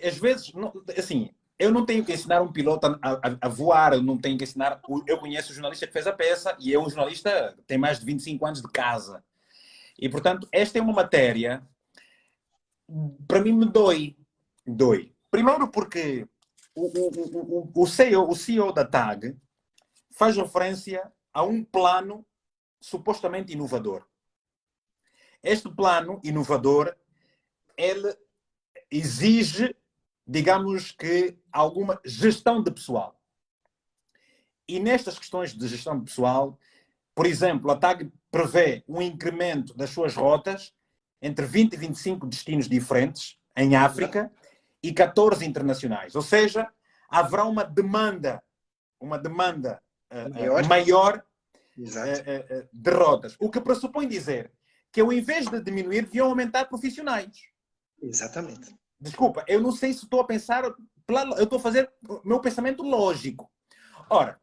Às vezes, assim, eu não tenho que ensinar um piloto a voar, eu não tenho que ensinar... Eu conheço o jornalista que fez a peça e é um jornalista que tem mais de 25 anos de casa. E, portanto, esta é uma matéria, para mim, me dói. Primeiro porque o CEO da TAG faz referência a um plano supostamente inovador. Este plano inovador, ele exige, digamos que, alguma gestão de pessoal. E nestas questões de gestão de pessoal, por exemplo, a TAG prevê um incremento das suas rotas entre 20 e 25 destinos diferentes em África e 14 internacionais. Ou seja, haverá uma demanda maior de rotas. O que pressupõe dizer que ao invés de diminuir, deviam aumentar profissionais. Exatamente. Desculpa, eu não sei se estou a pensar... Eu estou a fazer o meu pensamento lógico. Ora,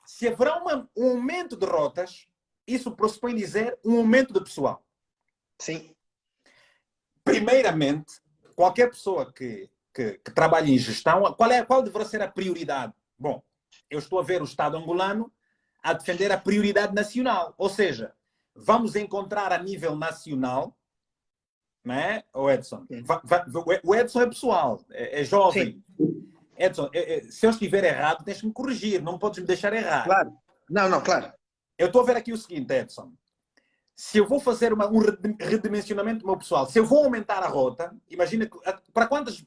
se haverá um aumento de rotas, isso pressupõe dizer um aumento de pessoal. Sim. Primeiramente, qualquer pessoa que trabalhe em gestão, qual deverá ser a prioridade? Bom, eu estou a ver o Estado angolano a defender a prioridade nacional. Ou seja, vamos encontrar a nível nacional, não é, o Edson? O Edson é pessoal, é jovem. Sim. Edson, se eu estiver errado, tens que me corrigir, não podes me deixar errar. Claro. Não, claro. Eu estou a ver aqui o seguinte, Edson. Se eu vou fazer um redimensionamento do meu pessoal, se eu vou aumentar a rota, imagina que para quantas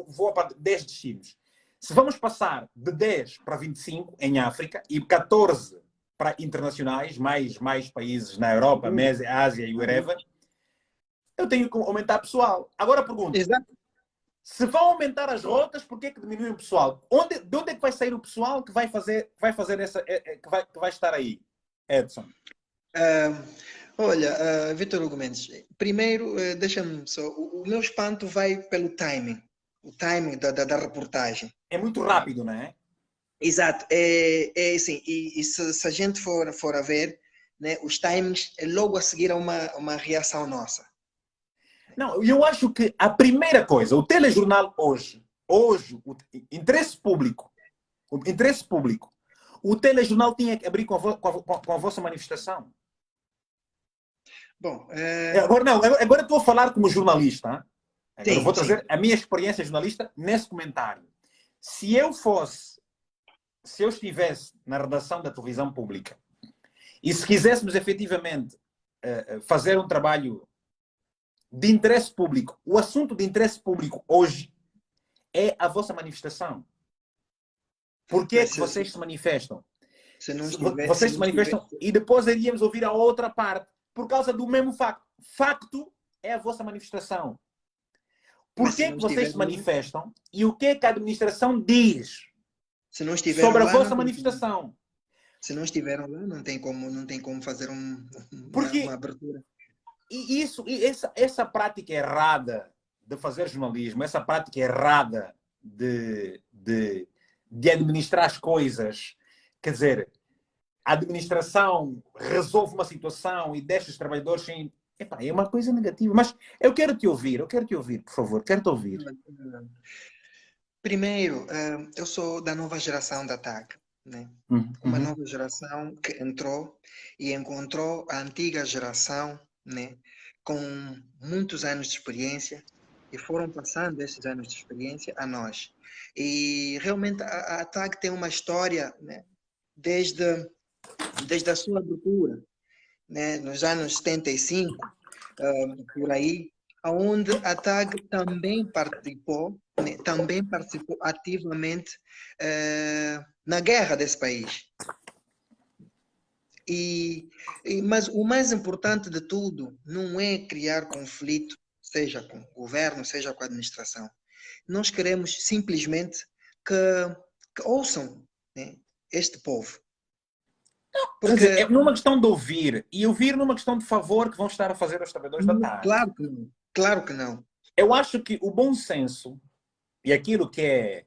vou para 10 destinos? Se vamos passar de 10 para 25 em África e 14 para internacionais, mais países na Europa, Ásia e wherever, eu tenho que aumentar pessoal. Agora pergunto. Exato. Se vão aumentar as rotas, por que diminui o pessoal? De onde é que vai sair o pessoal que vai fazer essa, que vai estar aí, Edson? Olha, Vítor Hugo Mendes, primeiro, deixa-me só, o meu espanto vai pelo timing, o timing da reportagem. É muito rápido, não é? Exato, é assim, e se a gente for a ver, né, os timings é logo a seguir a uma reação nossa. Não, eu acho que a primeira coisa, o telejornal hoje, o interesse público, o telejornal tinha que abrir com a vossa manifestação. Bom, agora estou a falar como jornalista. Agora vou trazer sim. a minha experiência jornalista nesse comentário. Se eu estivesse na redação da televisão pública e se quiséssemos efetivamente fazer um trabalho de interesse público, o assunto de interesse público hoje é a vossa manifestação. Por que é que vocês se manifestam? Vocês se manifestam e depois iríamos ouvir a outra parte. Por causa do mesmo facto. Facto é a vossa manifestação. Por que é que vocês se manifestam e o que é que a administração diz sobre a vossa manifestação? Se não estiveram lá, não tem como fazer uma abertura. E essa prática errada de fazer jornalismo, essa prática errada de administrar as coisas, quer dizer, a administração resolve uma situação e deixa os trabalhadores sem... é uma coisa negativa. Mas eu quero te ouvir, por favor, quero-te ouvir. Primeiro, eu sou da nova geração da TAG, né? Uma nova geração que entrou e encontrou a antiga geração, né, com muitos anos de experiência e foram passando esses anos de experiência a nós. E realmente a TAG tem uma história, né, desde a sua abertura, né, nos anos 75, por aí, onde a TAG também participou ativamente na guerra desse país. Mas o mais importante de tudo não é criar conflito, seja com o governo, seja com a administração. Nós queremos simplesmente que ouçam, né, este povo. Quer dizer, é numa questão de ouvir, e ouvir numa questão de favor que vão estar a fazer aos trabalhadores da TAG. Claro que não. Claro que não. Eu acho que o bom senso e aquilo que é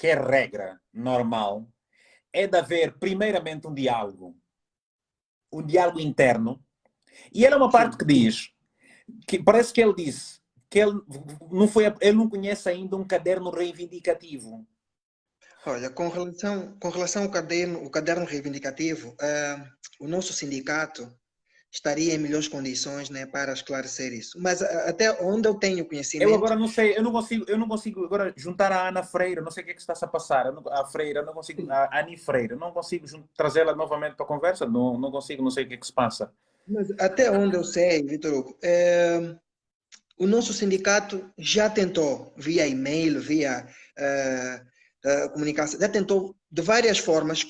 regra normal é de haver primeiramente um diálogo interno. E ele é uma parte que diz, que parece que ele disse que ele não conhece ainda um caderno reivindicativo. Olha, com relação ao caderno reivindicativo, o nosso sindicato estaria em melhores condições, né, para esclarecer isso. Mas até onde eu tenho conhecimento... Eu agora não sei, eu não consigo agora juntar a Ana Freire, não sei o que é que está-se a passar. A Freire, eu não consigo, a Ani Freire, não consigo trazê-la novamente para a conversa, não consigo, não sei o que é que se passa. Mas até onde eu sei, Vitor Hugo, o nosso sindicato já tentou, via e-mail, via comunicação, já tentou de várias formas,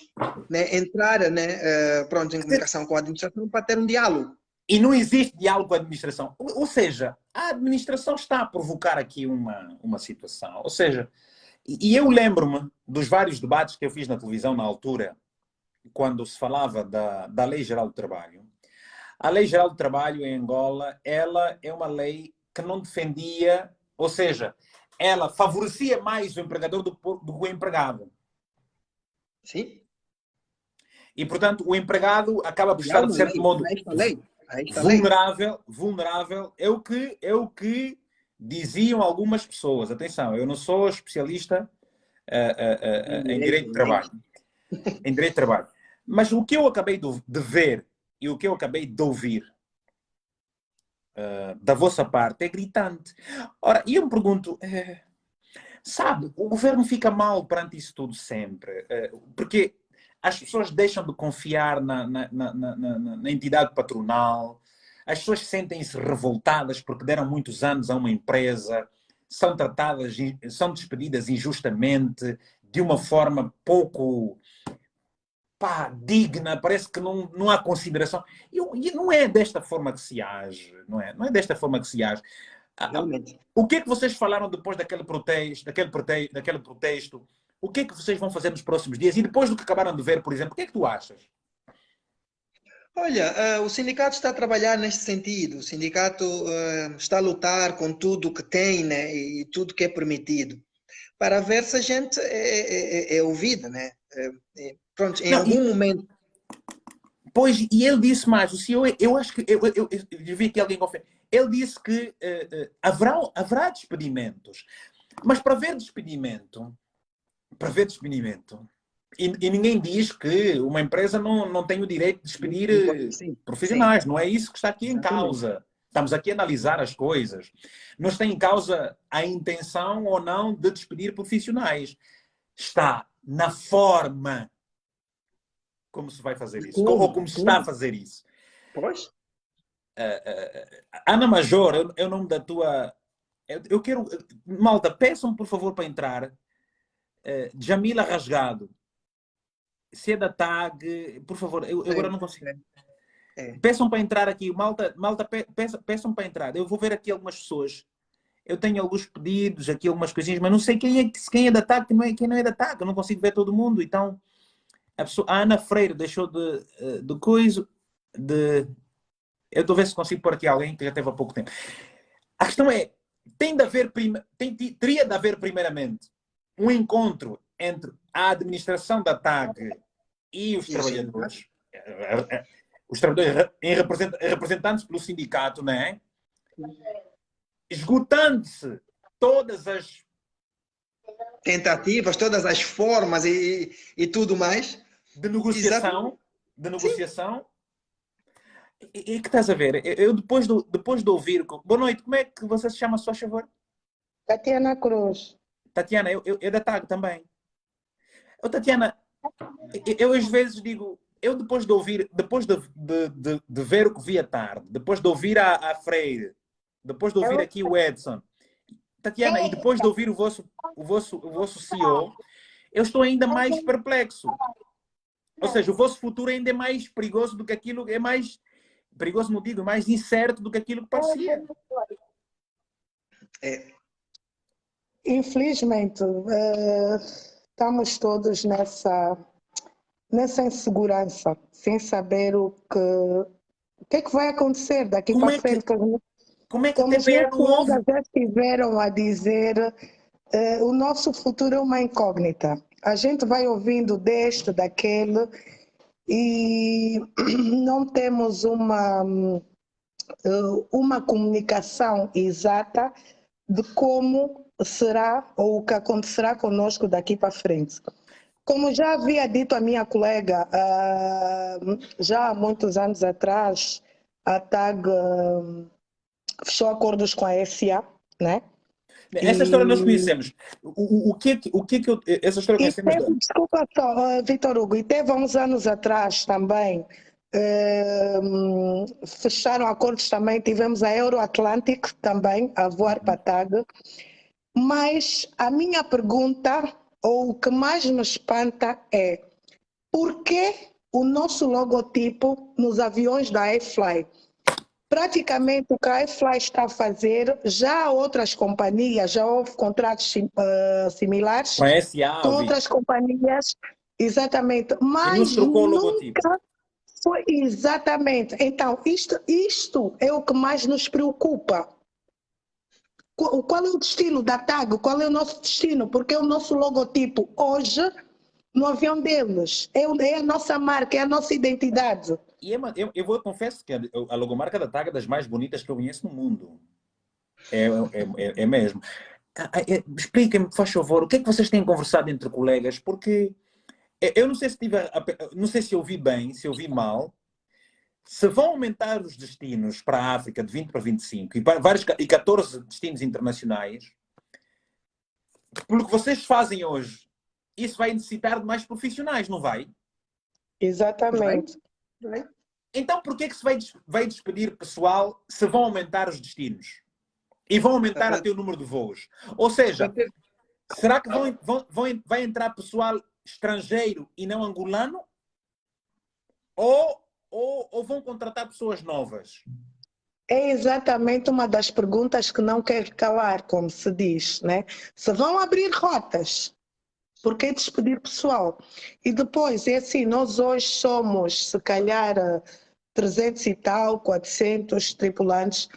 né, entrar, né, pronto, em comunicação com a administração para ter um diálogo. E não existe diálogo com a administração. Ou seja, a administração está a provocar aqui uma situação. Ou seja, e eu lembro-me dos vários debates que eu fiz na televisão na altura, quando se falava da Lei Geral do Trabalho. A Lei Geral do Trabalho em Angola, ela é uma lei que não defendia, ou seja, ela favorecia mais o empregador do que o empregado. Sim. E, portanto, o empregado acaba por estar, de certo modo, vulnerável. É o que diziam algumas pessoas. Atenção, eu não sou especialista em direito de trabalho. Em direito de trabalho. Mas o que eu acabei de ver e o que eu acabei de ouvir da vossa parte é gritante. Ora, e eu me pergunto, sabe, o governo fica mal perante isso tudo sempre, porque as pessoas deixam de confiar na entidade patronal, as pessoas sentem-se revoltadas porque deram muitos anos a uma empresa, são despedidas injustamente, de uma forma pouco digna, parece que não há consideração. E não é desta forma que se age, não é? Não é desta forma que se age. O que é que vocês falaram depois daquele protesto? O que é que vocês vão fazer nos próximos dias? E depois do que acabaram de ver, por exemplo, o que é que tu achas? Olha, o sindicato está a trabalhar neste sentido. O sindicato está a lutar com tudo que tem, né, e tudo que é permitido, para ver se a gente é ouvida, né? Pronto, em algum momento. Pois, e ele disse mais, o senhor, eu acho que, eu vi que alguém confere, ele disse que haverá despedimentos, mas para haver despedimento, e ninguém diz que uma empresa não tem o direito de despedir profissionais, sim. Não é isso que está aqui em causa. Estamos aqui a analisar as coisas. Não está em causa a intenção ou não de despedir profissionais. Está na forma como se vai fazer isso, ou como se está a fazer isso. Pois? Ana Major, é o nome da tua... Eu quero... Malta, peçam por favor para entrar. Jamila Rasgado. Se é da TAG, por favor, eu agora não consigo. Peçam para entrar aqui. Malta, peçam para entrar. Eu vou ver aqui algumas pessoas. Eu tenho alguns pedidos, aqui algumas coisinhas, mas não sei quem é da TAG, quem não é da TAG. Eu não consigo ver todo mundo. Então, a Ana Freire deixou de coisa. Eu estou a ver se consigo pôr aqui alguém que já teve há pouco tempo. A questão é, teria de haver primeiramente um encontro entre a administração da TAG e os trabalhadores. Os trabalhadores representantes pelo sindicato, não é? Esgotando-se todas as tentativas, todas as formas e tudo mais de negociação. E que estás a ver? Eu depois de ouvir... Boa noite, como é que você se chama, só a favor? Tatiana Cruz. Tatiana, eu da TAG também. Tatiana, eu às vezes digo, eu depois de ouvir, depois de ver o que vi à tarde, depois de ouvir a Freire, depois de ouvir aqui o Edson, Tatiana, e depois de ouvir o vosso CEO, eu estou ainda mais perplexo. Ou seja, o vosso futuro ainda é mais perigoso do que aquilo, é mais perigoso, não digo, mais incerto do que aquilo que parecia. Infelizmente, estamos todos nessa insegurança, sem saber o que é que vai acontecer daqui Como para é frente. como é que o Como os meus TPE não ouve? colegas já estiveram a dizer, o nosso futuro é uma incógnita. A gente vai ouvindo deste, daquele, e não temos uma comunicação exata de como será ou o que acontecerá conosco daqui para frente. Como já havia dito a minha colega, já há muitos anos atrás, a TAG fechou acordos com a SA, né? Essa história nós conhecemos. O que é que essa história conhecemos? Desculpa só, Vitor Hugo, e teve há uns anos atrás também, fecharam acordos também, tivemos a Euroatlantic também a voar para a TAG, mas a minha pergunta, ou o que mais me espanta é, por que o nosso logotipo nos aviões da iFly? Praticamente o que a iFly está a fazer, já há outras companhias, já houve contratos similares Com a SA, com outras companhias, exatamente, mas trocou o logotipo. nunca foi exatamente. Então, isto é o que mais nos preocupa. Qual é o destino da TAG? Qual é o nosso destino? Porque é o nosso logotipo hoje no avião deles. É a nossa marca, é a nossa identidade. E eu confesso que a logomarca da TAG é das mais bonitas que eu conheço no mundo. É mesmo. Expliquem-me, por favor, o que é que vocês têm conversado entre colegas? Porque eu não sei se não sei se ouvi bem, se ouvi mal. Se vão aumentar os destinos para a África de 20 para 25 e 14 destinos internacionais, pelo que vocês fazem hoje, isso vai necessitar de mais profissionais, não vai? Exatamente. Vai? Então, por que é que se vai despedir pessoal se vão aumentar os destinos? E vão aumentar até o número de voos? Ou seja, será que vai entrar pessoal estrangeiro e não angolano? Ou vão contratar pessoas novas? É exatamente uma das perguntas que não quer calar, como se diz, né? Se vão abrir rotas, por que despedir pessoal? E depois, é assim, nós hoje somos, se calhar, 300 e tal, 400 tripulantes.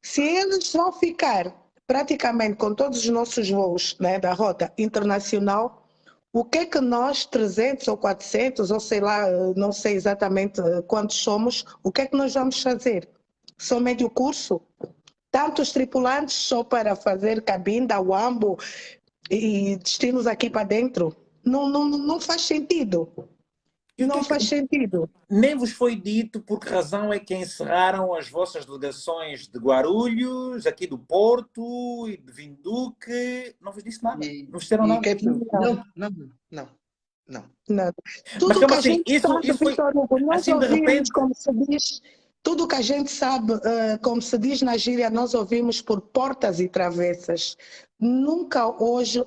Se eles vão ficar praticamente com todos os nossos voos, né, da rota internacional, o que é que nós, 300 ou 400, ou sei lá, não sei exatamente quantos somos, o que é que nós vamos fazer? Só médio curso? Tantos tripulantes só para fazer cabine, Wambo e destinos aqui para dentro? Não faz sentido. Não faz sentido. Nem vos foi dito por que razão é que encerraram as vossas delegações de Guarulhos, aqui do Porto e de Vinduque. Não vos disse nada? Não vos disseram nada? Não. Tudo que a gente sabe, isso foi, Vitor Hugo, nós assim, de ouvimos, repente... como se diz, tudo que a gente sabe, como se diz na gíria, nós ouvimos por portas e travessas. Nunca houve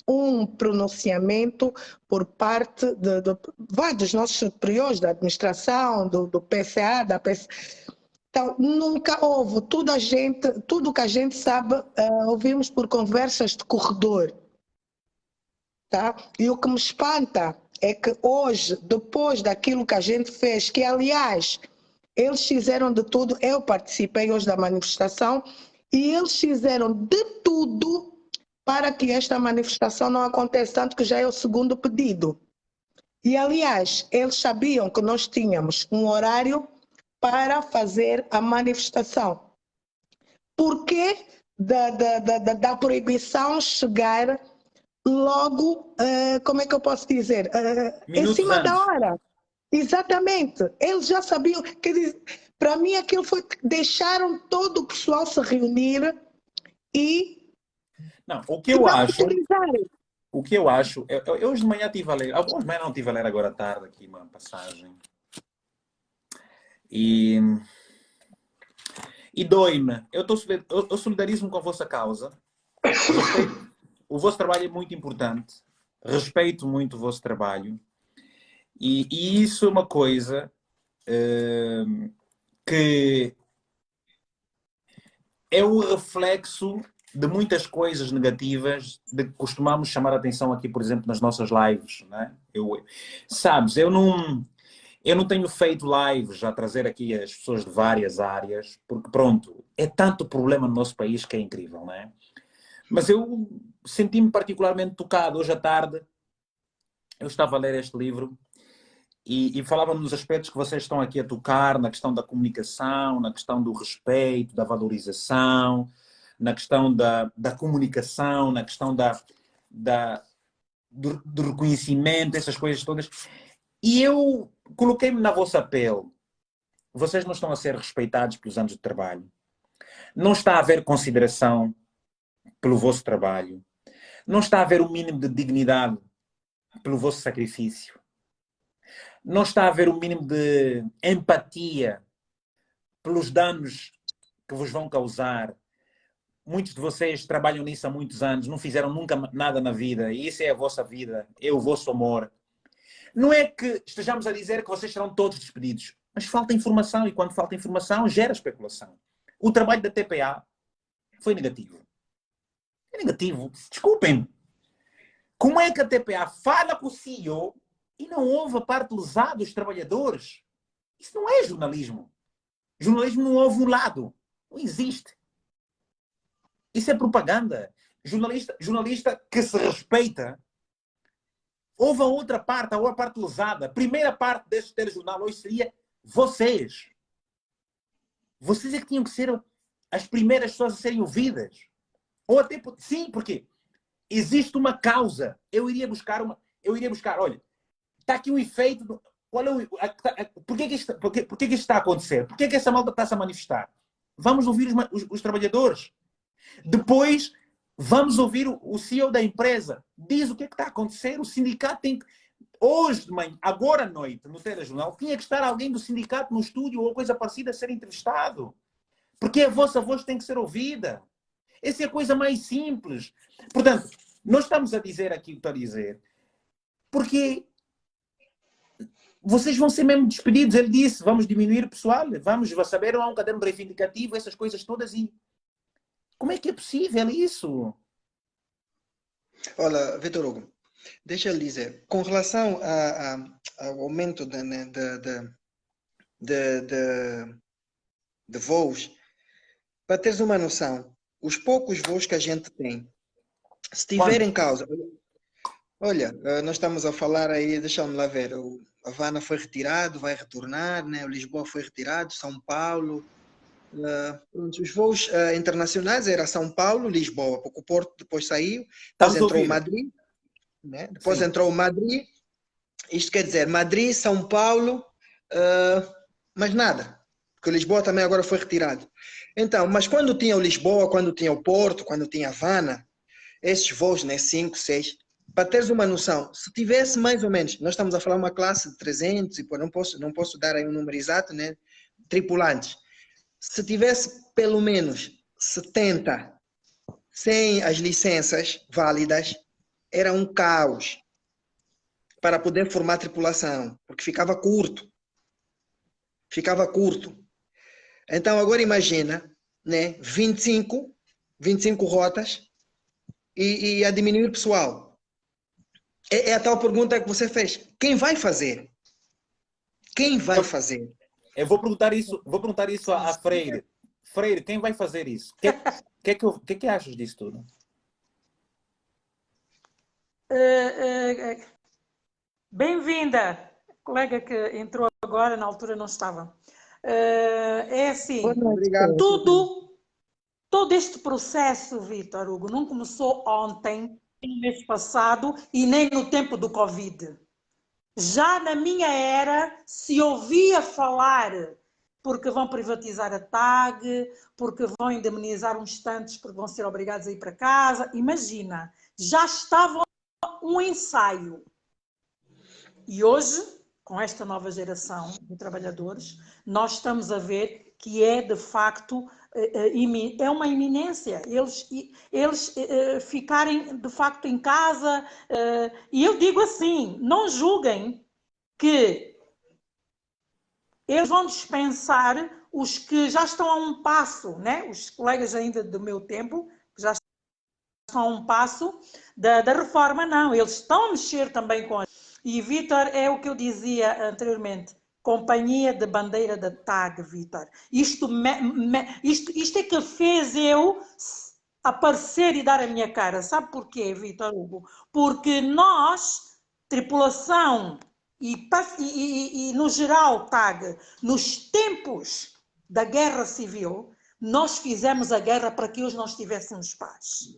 um pronunciamento por parte dos nossos superiores, da administração, do PCA, da PC. Então, nunca houve. Tudo que a gente sabe, ouvimos por conversas de corredor. Tá? E o que me espanta é que hoje, depois daquilo que a gente fez, que aliás, eles fizeram de tudo, eu participei hoje da manifestação, e eles fizeram de tudo para que esta manifestação não aconteça, tanto que já é o segundo pedido. E aliás, eles sabiam que nós tínhamos um horário para fazer a manifestação. Por que da proibição chegar logo, como é que eu posso dizer? Em cima da hora. Exatamente. Eles já sabiam. Quer dizer, para mim aquilo foi que deixaram todo o pessoal se reunir e... Não, o que eu acho... o que eu acho, eu hoje de manhã estive a ler, hoje de manhã não estive a ler, agora à tarde aqui uma passagem. E dói-me. Eu solidarizo-me com a vossa causa. O vosso trabalho é muito importante. Respeito muito o vosso trabalho. E isso é uma coisa que é o reflexo de muitas coisas negativas de que costumamos chamar a atenção aqui, por exemplo, nas nossas lives. Né? Sabes, eu não tenho feito lives a trazer aqui as pessoas de várias áreas, porque pronto, é tanto problema no nosso país que é incrível, não é? Mas eu senti-me particularmente tocado. Hoje à tarde eu estava a ler este livro e falava nos aspectos que vocês estão aqui a tocar, na questão da comunicação, na questão do respeito, da valorização, na questão da comunicação, na questão do reconhecimento, essas coisas todas. E eu coloquei-me na vossa pele. Vocês não estão a ser respeitados pelos anos de trabalho. Não está a haver consideração pelo vosso trabalho. Não está a haver o mínimo de dignidade pelo vosso sacrifício. Não está a haver o mínimo de empatia pelos danos que vos vão causar. Muitos de vocês trabalham nisso há muitos anos, não fizeram nunca nada na vida, e isso é a vossa vida, é o vosso amor. Não é que estejamos a dizer que vocês serão todos despedidos, mas falta informação, e quando falta informação, gera especulação. O trabalho da TPA foi negativo. É negativo. Desculpem-me. Como é que a TPA fala com o CEO e não ouve a parte lesada dos trabalhadores? Isso não é jornalismo. Jornalismo não ouve um lado. Não existe. Isso é propaganda. Jornalista que se respeita ouve a outra parte lesada. A primeira parte deste telejornal hoje seria vocês. Vocês é que tinham que ser as primeiras pessoas a serem ouvidas. Ou até... Sim, porque existe uma causa. Eu iria buscar, olha, está aqui um efeito... Qual é por que isto está a acontecer? Por que essa malta está-se a manifestar? Vamos ouvir os trabalhadores. Depois, vamos ouvir o CEO da empresa. Diz o que é que está a acontecer. O sindicato tem que... Hoje de manhã, agora à noite, no telejornal, tinha que estar alguém do sindicato no estúdio ou coisa parecida a ser entrevistado. Porque a vossa voz tem que ser ouvida. Essa é a coisa mais simples. Portanto, nós estamos a dizer aqui o que está a dizer porque vocês vão ser mesmo despedidos. Ele disse, vamos diminuir o pessoal, vamos saber, há um caderno reivindicativo, essas coisas todas. E como é que é possível isso? Olha, Vitor Hugo, deixa eu dizer, com relação ao aumento de voos, para teres uma noção, os poucos voos que a gente tem, se tiver em causa... Olha, nós estamos a falar aí, deixa-me lá ver, o Havana foi retirado, vai retornar, né? O Lisboa foi retirado, São Paulo... os voos internacionais era São Paulo, Lisboa, porque o Porto depois saiu, depois entrou o Madrid, né? Depois Sim. entrou o Madrid, isto quer dizer Madrid, São Paulo, mas nada, porque o Lisboa também agora foi retirado. Então, mas quando tinha o Lisboa, quando tinha o Porto, quando tinha Havana, esses voos, né, 5, 6, para teres uma noção, se tivesse mais ou menos, nós estamos a falar uma classe de 300, e pô, não posso dar aí um número exato, né, tripulantes. Se tivesse pelo menos 70 sem as licenças válidas, era um caos para poder formar tripulação, porque ficava curto. Ficava curto. Então, agora imagina, né, 25 rotas e a diminuir o pessoal. É a tal pergunta que você fez. Quem vai fazer? Quem vai fazer? Eu vou perguntar isso a Freire. Freire, quem vai fazer isso? O que achas disso tudo? Bem-vinda, colega que entrou agora, na altura não estava. É assim, todo este processo, Vitor Hugo, não começou ontem, no mês passado e nem no tempo do Covid. Já na minha era se ouvia falar porque vão privatizar a TAG, porque vão indemnizar uns tantos porque vão ser obrigados a ir para casa. Imagina, já estavam um ensaio. E hoje, com esta nova geração de trabalhadores, nós estamos a ver que é, de facto, é uma iminência. Eles ficarem, de facto, em casa. E eu digo assim, não julguem que eles vão dispensar os que já estão a um passo, né? Os colegas ainda do meu tempo, que já estão a um passo da reforma, não. Eles estão a mexer também com... E, Vítor, é o que eu dizia anteriormente, companhia de bandeira da TAG, Vítor. Isto é que fez eu aparecer e dar a minha cara. Sabe porquê, Vítor Hugo? Porque nós, tripulação e no geral, TAG, nos tempos da guerra civil, nós fizemos a guerra para que hoje nós tivéssemos paz.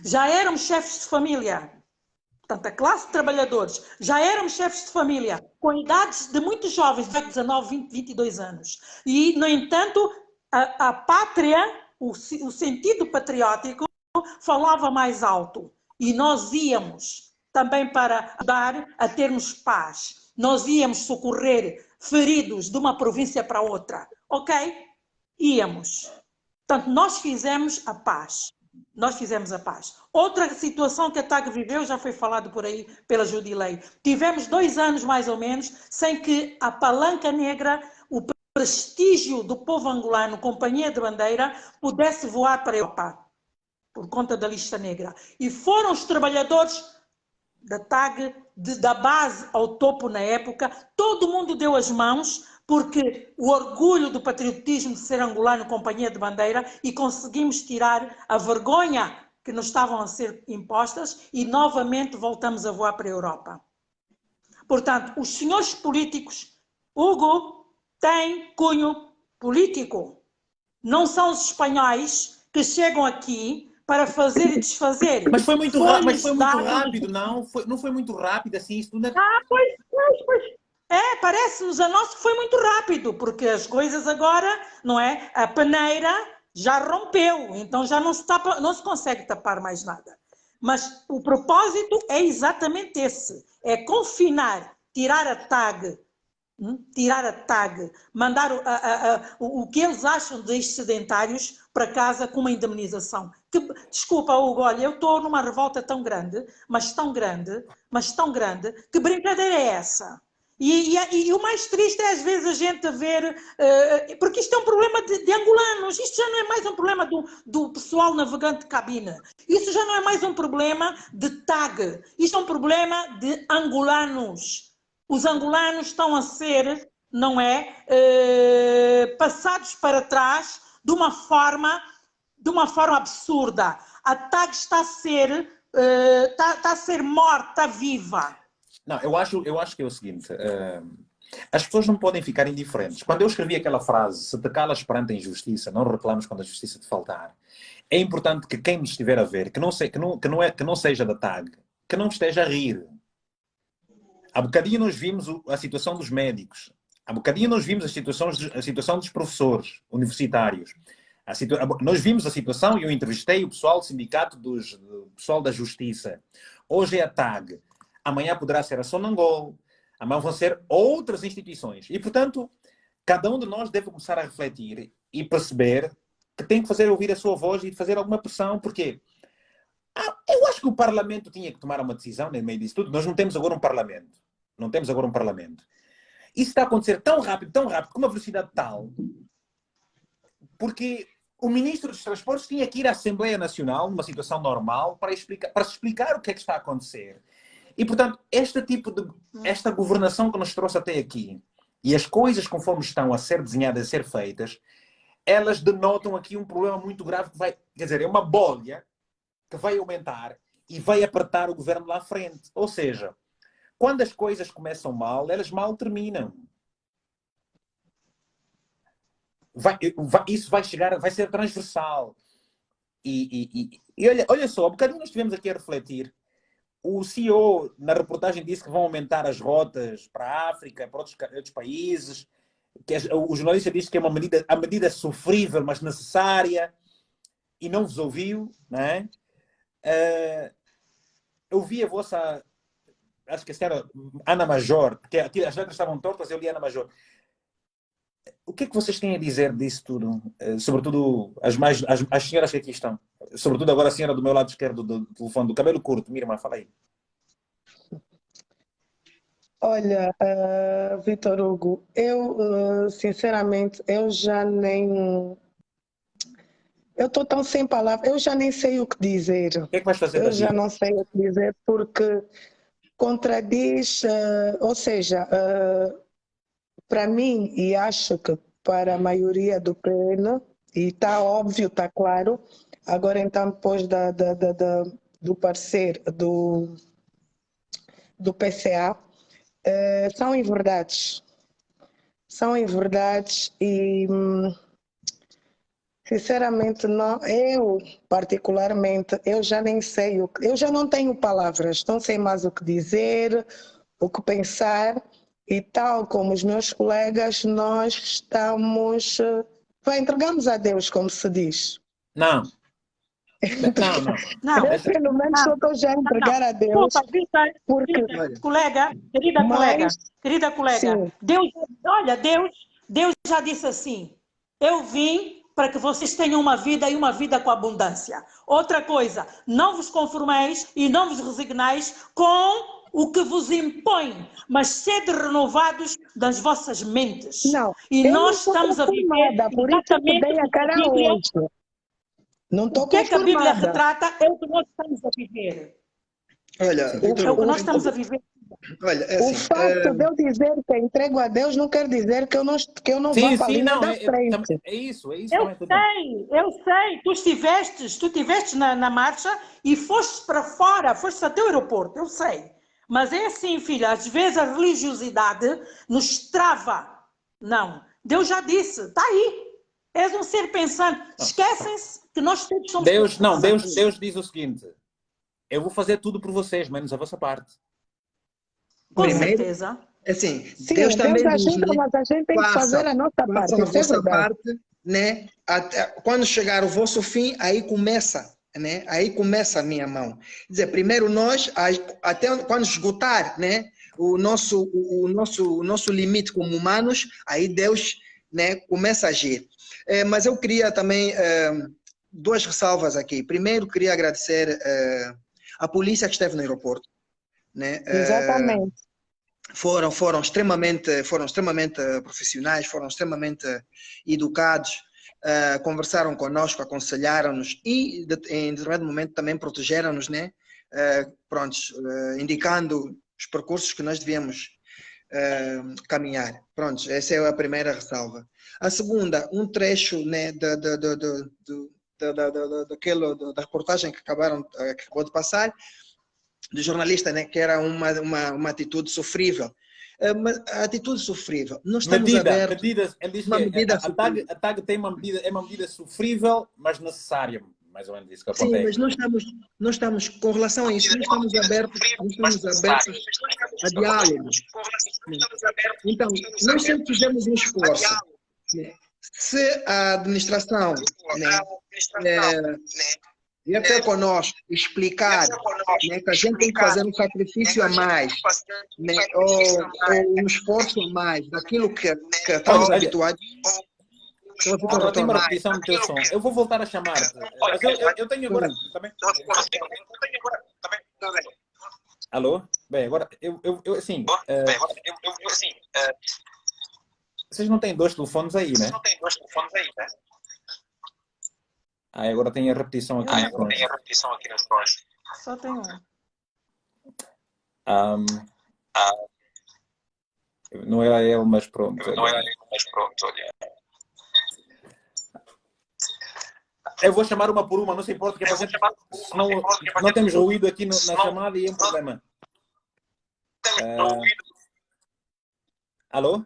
Já éramos chefes de família, portanto, a classe de trabalhadores, já éramos chefes de família, com idades de muitos jovens, de 19, 20, 22 anos. E, no entanto, a pátria, o sentido patriótico, falava mais alto. E nós íamos também para ajudar a termos paz. Nós íamos socorrer feridos de uma província para outra. Ok? Íamos. Portanto, nós fizemos a paz. Nós fizemos a paz. Outra situação que a TAG viveu, já foi falado por aí pela Judilei. Tivemos 2 anos, mais ou menos, sem que a palanca negra, o prestígio do povo angolano, companhia de bandeira, pudesse voar para a Europa, por conta da lista negra. E foram os trabalhadores da TAG, da base ao topo na época, todo mundo deu as mãos, porque o orgulho do patriotismo de ser angolano, companhia de bandeira, e conseguimos tirar a vergonha que nos estavam a ser impostas e novamente voltamos a voar para a Europa. Portanto, os senhores políticos, Hugo, têm cunho político. Não são os espanhóis que chegam aqui para fazer e desfazer. Mas foi muito rápido, não? Não foi muito rápido assim? Isso não é... Pois. Parece-nos a nós que foi muito rápido, porque as coisas agora, não é? A peneira já rompeu, então já não se consegue tapar mais nada. Mas o propósito é exatamente esse, é confinar, tirar a TAG, mandar o que eles acham de excedentários para casa com uma indemnização. Desculpa, Hugo, olha, eu estou numa revolta tão grande, que brincadeira é essa? E o mais triste é às vezes a gente ver, porque isto é um problema de angolanos, isto já não é mais um problema do pessoal navegante de cabine, isso já não é mais um problema de TAG, isto é um problema de angolanos. Os angolanos estão a ser, não é, passados para trás de uma forma absurda. A TAG está a ser morta viva. Não, eu acho que é o seguinte, as pessoas não podem ficar indiferentes. Quando eu escrevi aquela frase, se te calas perante a injustiça, não reclames quando a justiça te faltar, é importante que quem me estiver a ver, que não seja da TAG, que não esteja a rir. Há bocadinho nós vimos a situação dos médicos, há bocadinho nós vimos a situação dos professores universitários, nós vimos a situação e eu entrevistei o pessoal do sindicato do pessoal da justiça. Hoje é a TAG. Amanhã poderá ser a Sonangol, amanhã vão ser outras instituições. E, portanto, cada um de nós deve começar a refletir e perceber que tem que fazer ouvir a sua voz e fazer alguma pressão, porque eu acho que o Parlamento tinha que tomar uma decisão no meio disso tudo. Nós não temos agora um Parlamento. Isso está a acontecer tão rápido, com uma velocidade tal, porque o Ministro dos Transportes tinha que ir à Assembleia Nacional, numa situação normal, para explicar o que é que está a acontecer. E, portanto, esta governação que nos trouxe até aqui, e as coisas conforme estão a ser desenhadas, a ser feitas, elas denotam aqui um problema muito grave que vai, quer dizer, é uma bolha que vai aumentar e vai apertar o governo lá à frente. Ou seja, quando as coisas começam mal, elas mal terminam. Isso vai ser transversal. E olha só, há bocadinho nós estivemos aqui a refletir. O CEO, na reportagem, disse que vão aumentar as rotas para a África, para outros países. O jornalista disse que é a medida sofrível, mas necessária. E não vos ouviu, não é? Eu vi a vossa... Acho que a senhora Ana Major, porque aqui as letras estavam tortas, eu li Ana Major. O que é que vocês têm a dizer disso tudo? Sobretudo as senhoras que aqui estão. Sobretudo agora a senhora do meu lado esquerdo do telefone, do cabelo curto. Minha irmã, fala aí. Olha, Vitor Hugo, eu, sinceramente, eu já nem... Eu estou tão sem palavras, eu já nem sei o que dizer. O que é que vais fazer da Eu já vida? não sei o que dizer porque contradiz, ou seja, para mim, e acho que para a maioria do PN, e está óbvio, está claro, agora então depois do parecer do PCA, são inverdades. São inverdades e, sinceramente, não, eu particularmente, eu já nem sei, eu já não tenho palavras, não sei mais o que dizer, o que pensar, e tal como os meus colegas, nós estamos, entregamos a Deus, como se diz. Não. Não. Eu, pelo menos, estou já a entregar a Deus. Desculpa, Vitor, Porque... colega, querida colega, sim. Deus já disse assim: eu vim para que vocês tenham uma vida e uma vida com abundância. Outra coisa, não vos conformeis e não vos resignais com o que vos impõe, mas sede renovados das vossas mentes. Não, e nós estamos a viver por isso que dei a cara hoje. Não estou o que é que a Bíblia retrata é o que nós estamos a viver. Olha, é o que nós estamos a viver. Olha, é o assim, facto de eu dizer que entrego a Deus não quer dizer que eu não vá para a linha da frente. É isso. Eu sei. Tu estiveste na marcha e foste para fora, foste até o aeroporto, eu sei. Mas é assim, filha, às vezes a religiosidade nos trava. Não, Deus já disse, está aí. És um ser pensante. Esquecem-se que nós todos somos... Deus diz o seguinte: eu vou fazer tudo por vocês, menos a vossa parte. Com certeza. Assim, sim, Deus também diz, né? Mas a gente tem que fazer a nossa parte. A vossa parte, né? Quando chegar o vosso fim, aí começa, né? Aí começa a minha mão. Quer dizer, primeiro nós, até quando esgotar, né? O nosso limite como humanos, aí Deus, né? Começa a agir. Mas eu queria também duas ressalvas aqui. Primeiro, queria agradecer a polícia que esteve no aeroporto, né? Exatamente. Foram extremamente profissionais, foram extremamente educados, conversaram conosco, aconselharam-nos e em determinado momento também protegeram-nos, né? Indicando os percursos que nós devíamos caminhar. Pronto, essa é a primeira ressalva. A segunda, um trecho, né, da reportagem que acabou de passar, do jornalista, né, que era uma atitude sofrível. Mas a atitude sofrível, nós estamos abertos... Ele diz que a TAG tem uma medida sofrível, mas necessária. Mais ou menos isso que eu apontei. Sim, mas nós estamos, com relação a isso, nós estamos abertos a diálogo. Então, nós sempre fizemos um esforço. Se a administração, né, vier até conosco explicar, né, que a gente tem que fazer um sacrifício a mais, né, ou um esforço a mais daquilo que estamos habituados. Agora tem uma repetição do teu som. Eu vou voltar a chamar-te. Mas eu tenho agora também. Alô? Bem, agora eu assim. Vocês não têm dois telefones aí, né? Agora tem a repetição aqui nos fones. Só tem um. Não era ele, mas pronto. Eu vou chamar uma por uma, não se importa, que é para gente, não temos ruído aqui na chamada e é um problema. Alô?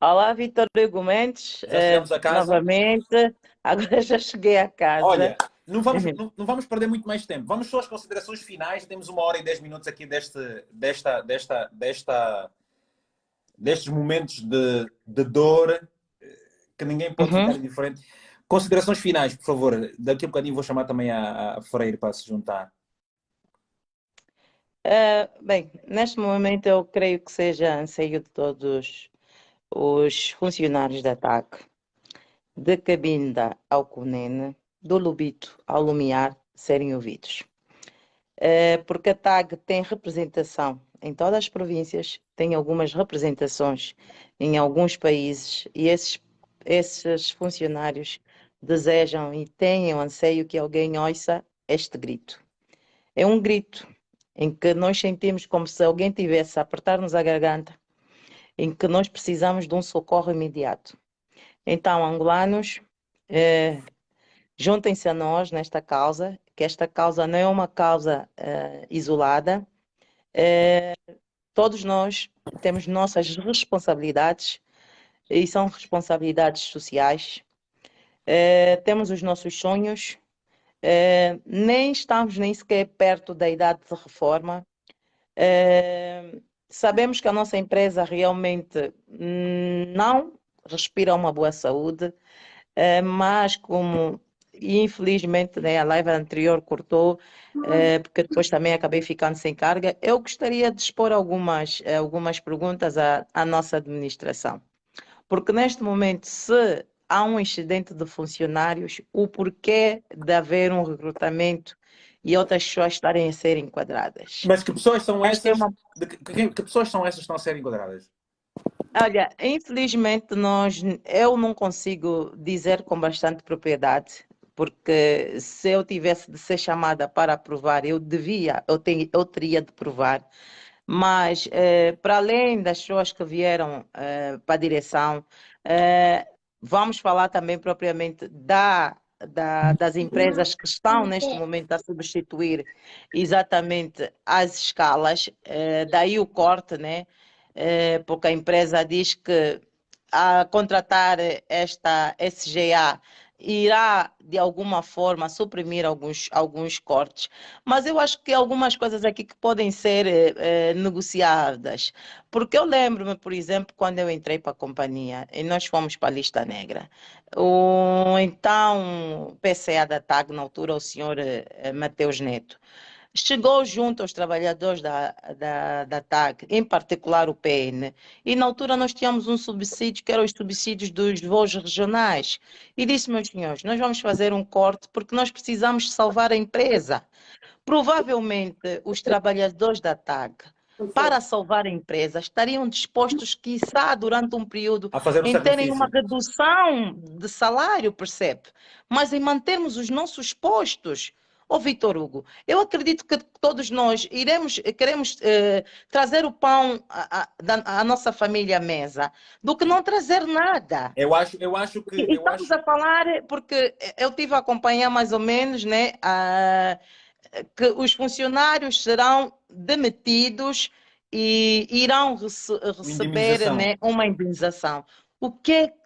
Olá, Vitor Hugo Mendes. Já chegamos a casa? Novamente. Agora já cheguei a casa. Olha, não vamos perder muito mais tempo. Vamos só às considerações finais. Temos 1h10 aqui destes momentos de dor que ninguém pode ficar indiferente. Considerações finais, por favor. Daqui a bocadinho vou chamar também a Freire para se juntar. Bem, neste momento eu creio que seja anseio de todos os funcionários da TAG, de Cabinda ao CUNEN, do Lubito ao Lumiar, serem ouvidos. Porque a TAG tem representação em todas as províncias, tem algumas representações em alguns países, e esses funcionários desejam e têm o anseio que alguém ouça este grito. É um grito em que nós sentimos como se alguém tivesse a apertar-nos a garganta, em que nós precisamos de um socorro imediato. Então, angolanos, juntem-se a nós nesta causa, que esta causa não é uma causa isolada. Todos nós temos nossas responsabilidades, e são responsabilidades sociais. Temos os nossos sonhos, nem estamos nem sequer perto da idade de reforma. Sabemos que a nossa empresa realmente não respira uma boa saúde, mas como infelizmente, né, a live anterior cortou, porque depois também acabei ficando sem carga, eu gostaria de expor algumas perguntas à nossa administração. Porque neste momento, se há um excedente de funcionários, o porquê de haver um recrutamento e outras pessoas estarem a ser enquadradas? Mas que pessoas são Esta é essas? uma... Que pessoas são essas que estão a ser enquadradas? Olha, infelizmente eu não consigo dizer com bastante propriedade, porque se eu tivesse de ser chamada para provar, eu teria de provar. Mas, para além das pessoas que vieram para a direção, vamos falar também propriamente das empresas que estão neste momento a substituir exatamente as escalas, daí o corte, né? Porque a empresa diz que a contratar esta SGA irá, de alguma forma, suprimir alguns cortes. Mas eu acho que algumas coisas aqui que podem ser negociadas. Porque eu lembro-me, por exemplo, quando eu entrei para a companhia e nós fomos para a lista negra. O então PCA da TAG, na altura, o senhor Mateus Neto, chegou junto aos trabalhadores da TAG, em particular o PN, e na altura nós tínhamos um subsídio que eram os subsídios dos voos regionais. E disse, meus senhores, nós vamos fazer um corte porque nós precisamos salvar a empresa. Provavelmente os trabalhadores da TAG, para salvar a empresa, estariam dispostos, quiçá, durante um período, a fazer um em terem sacrifício. uma redução de salário, percebe? Mas em mantermos os nossos postos. Vitor Hugo, eu acredito que todos nós queremos trazer o pão à nossa família à mesa, do que não trazer nada. Eu acho que... Estamos a falar, porque eu tive a acompanhar mais ou menos, né, que os funcionários serão demitidos e irão receber, né, uma indemnização.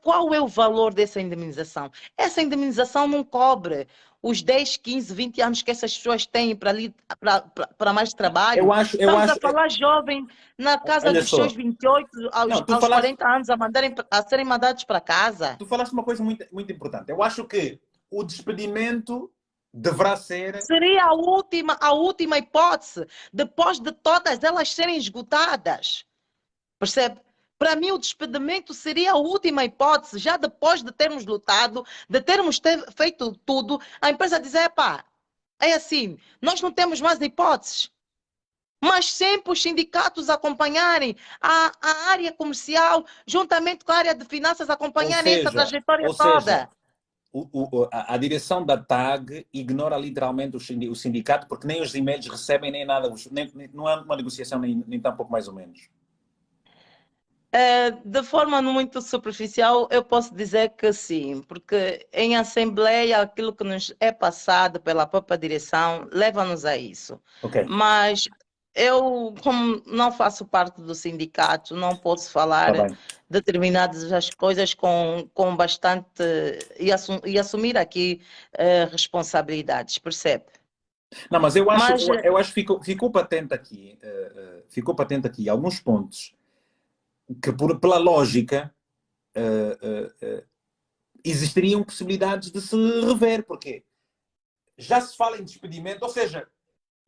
Qual é o valor dessa indemnização? Essa indemnização não cobre os 10, 15, 20 anos que essas pessoas têm para mais trabalho. Estamos a falar jovem na casa dos seus 28 aos 40 anos a serem mandados para casa. Tu falaste uma coisa muito, muito importante. Eu acho que o despedimento deverá ser... Seria a última hipótese, depois de todas elas serem esgotadas. Percebe? Para mim, o despedimento seria a última hipótese, já depois de termos lutado, de termos feito tudo, a empresa dizer, pá, é assim, nós não temos mais hipóteses. Mas sempre os sindicatos acompanharem, a área comercial, juntamente com a área de finanças, acompanharem essa trajetória toda. A direção da TAG ignora literalmente o sindicato, porque nem os e-mails recebem, nem nada, não há uma negociação, nem tampouco mais ou menos. De forma muito superficial, eu posso dizer que sim, porque em assembleia aquilo que nos é passado pela própria direção leva-nos a isso. Okay. Mas eu, como não faço parte do sindicato, não posso falar determinadas coisas com bastante... e assumir aqui responsabilidades, percebe? Não, mas eu acho que ficou patente aqui alguns pontos que, pela lógica, existiriam possibilidades de se rever, porque já se fala em despedimento, ou seja,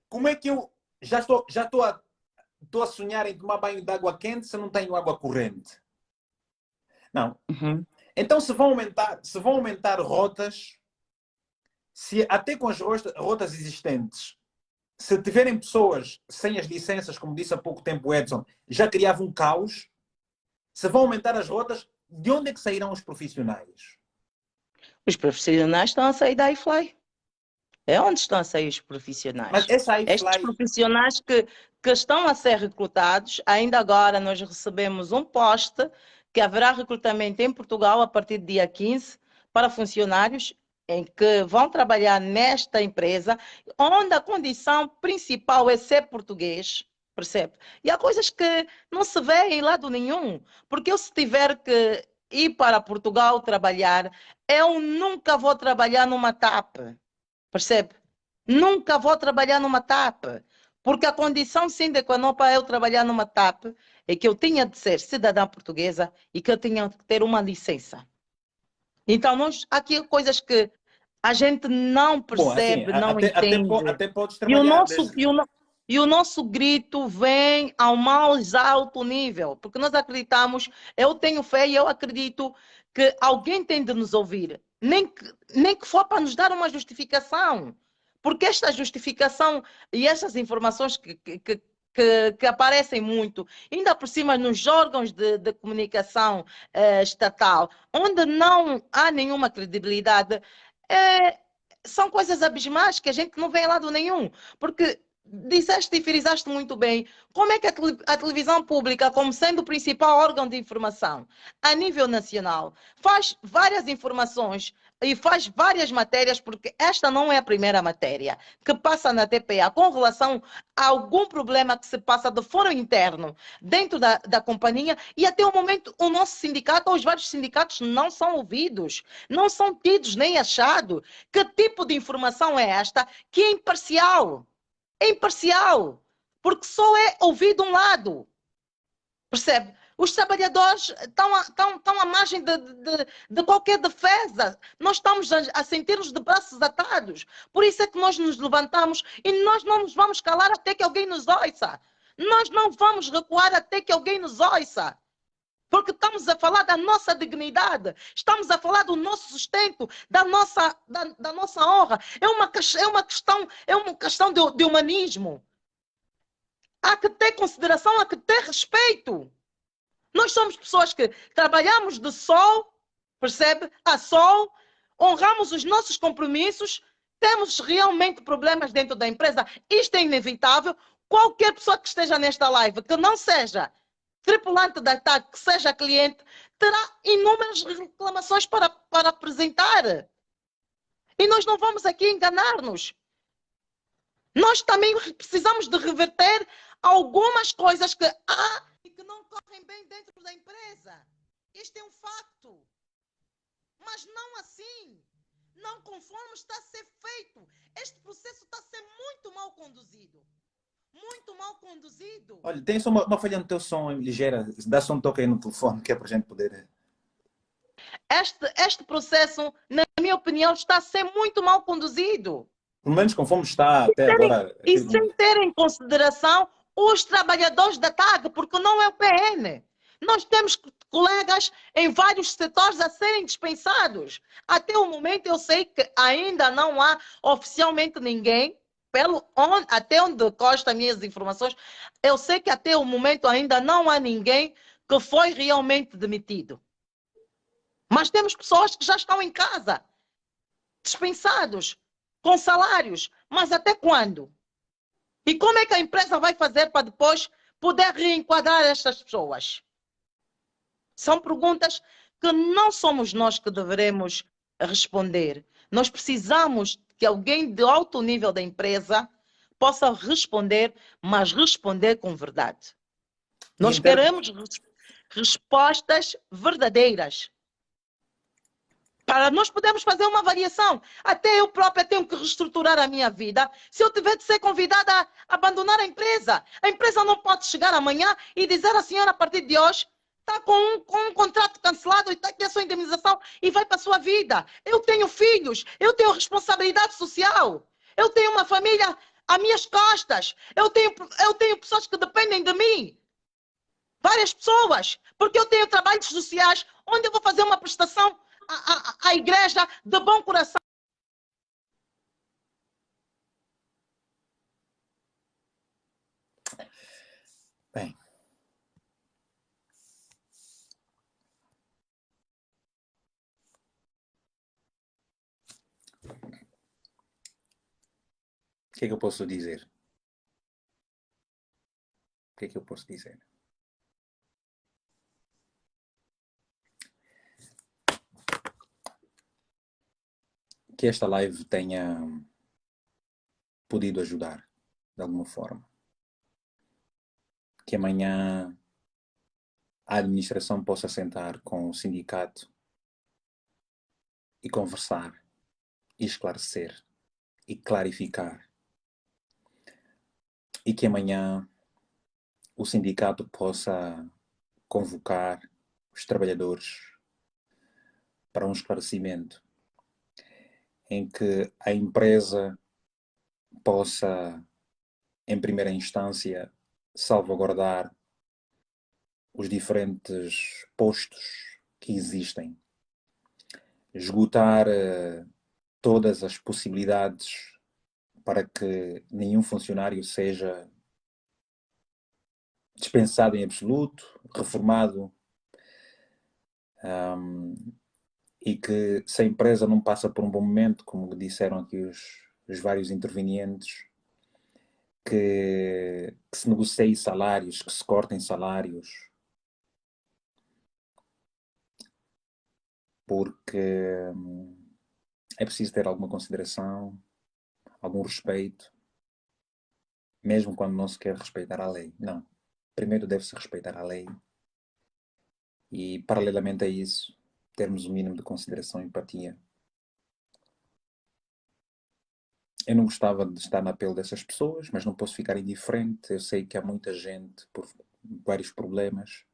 como é que eu já estou a sonhar em tomar banho de água quente se não tenho água corrente? Não. Então se vão aumentar rotas, se até com as rotas existentes, se tiverem pessoas sem as licenças, como disse há pouco tempo o Edson, já criava um caos. Se vão aumentar as rotas, de onde é que sairão os profissionais? Os profissionais estão a sair da iFly. É onde estão a sair os profissionais. Mas essa iFly... Estes profissionais que estão a ser recrutados, ainda agora nós recebemos um post que haverá recrutamento em Portugal a partir do dia 15 para funcionários em que vão trabalhar nesta empresa, onde a condição principal é ser português, percebe? E há coisas que não se vê em lado nenhum, porque eu se tiver que ir para Portugal trabalhar, eu nunca vou trabalhar numa TAP, percebe? Nunca vou trabalhar numa TAP, porque a condição sine qua non para eu trabalhar numa TAP é que eu tinha de ser cidadã portuguesa e que eu tinha de ter uma licença. Então, há aqui coisas que a gente não percebe, bom, assim, não entende. Até podes trabalhar E o nosso grito vem ao mais alto nível, porque nós acreditamos, eu tenho fé e eu acredito que alguém tem de nos ouvir, nem que for para nos dar uma justificação, porque esta justificação e estas informações que aparecem muito, ainda por cima nos órgãos de comunicação estatal, onde não há nenhuma credibilidade, são coisas abismais que a gente não vê em lado nenhum, porque disseste e frisaste muito bem, como é que a televisão pública, como sendo o principal órgão de informação a nível nacional, faz várias informações e faz várias matérias, porque esta não é a primeira matéria que passa na TPA com relação a algum problema que se passa de foro interno dentro da companhia, e até o momento o nosso sindicato ou os vários sindicatos não são ouvidos, não são tidos nem achados. Que tipo de informação é esta que é imparcial? É imparcial, porque só é ouvido um lado, percebe? Os trabalhadores estão à margem de qualquer defesa. Nós estamos a sentir-nos de braços atados. Por isso é que nós nos levantamos e nós não nos vamos calar até que alguém nos ouça. Nós não vamos recuar até que alguém nos ouça. Porque estamos a falar da nossa dignidade, estamos a falar do nosso sustento, da nossa honra. É uma questão de humanismo. Há que ter consideração, há que ter respeito. Nós somos pessoas que trabalhamos de sol, percebe? A sol, honramos os nossos compromissos, temos realmente problemas dentro da empresa. Isto é inevitável. Qualquer pessoa que esteja nesta live, que não seja tripulante da TAG, que seja cliente, terá inúmeras reclamações para apresentar. E nós não vamos aqui enganar-nos. Nós também precisamos de reverter algumas coisas que há e que não correm bem dentro da empresa. Isto é um facto. Mas não assim. Não conforme está a ser feito. Este processo está a ser muito mal conduzido. Muito mal conduzido. Olha, tem só uma falha no teu som ligeira. Dá só um toque aí no telefone, que é para a gente poder... Este processo, na minha opinião, está a ser muito mal conduzido. Pelo menos conforme está até agora. E sem ter em consideração os trabalhadores da TAG, porque não é o PN. Nós temos colegas em vários setores a serem dispensados. Até o momento eu sei que ainda não há oficialmente ninguém, até onde constam as minhas informações, eu sei que até o momento ainda não há ninguém que foi realmente demitido. Mas temos pessoas que já estão em casa, dispensados, com salários. Mas até quando? E como é que a empresa vai fazer para depois poder reenquadrar estas pessoas? São perguntas que não somos nós que deveremos responder. Nós precisamos que alguém de alto nível da empresa possa responder, mas responder com verdade. Nós queremos respostas verdadeiras. Para nós podermos fazer uma avaliação. Até eu própria tenho que reestruturar a minha vida. Se eu tiver de ser convidada a abandonar a empresa não pode chegar amanhã e dizer à senhora, a partir de hoje, está com um contrato cancelado e está aqui a sua indemnização e vai para a sua vida. Eu tenho filhos, eu tenho responsabilidade social, eu tenho uma família às minhas costas, eu tenho pessoas que dependem de mim. Várias pessoas, porque eu tenho trabalhos sociais onde eu vou fazer uma prestação à igreja de bom coração. Bem, o que é que eu posso dizer? O que é que eu posso dizer? Que esta live tenha podido ajudar de alguma forma. Que amanhã a administração possa sentar com o sindicato e conversar, e esclarecer, e clarificar. E que amanhã o sindicato possa convocar os trabalhadores para um esclarecimento em que a empresa possa, em primeira instância, salvaguardar os diferentes postos que existem, esgotar todas as possibilidades para que nenhum funcionário seja dispensado em absoluto, reformado, e que se a empresa não passa por um bom momento, como disseram aqui os vários intervenientes, que se negocie salários, que se cortem salários, porque é preciso ter alguma consideração, algum respeito, mesmo quando não se quer respeitar a lei. Não. Primeiro deve-se respeitar a lei e, paralelamente a isso, termos o mínimo de consideração e empatia. Eu não gostava de estar na pele dessas pessoas, mas não posso ficar indiferente. Eu sei que há muita gente por vários problemas.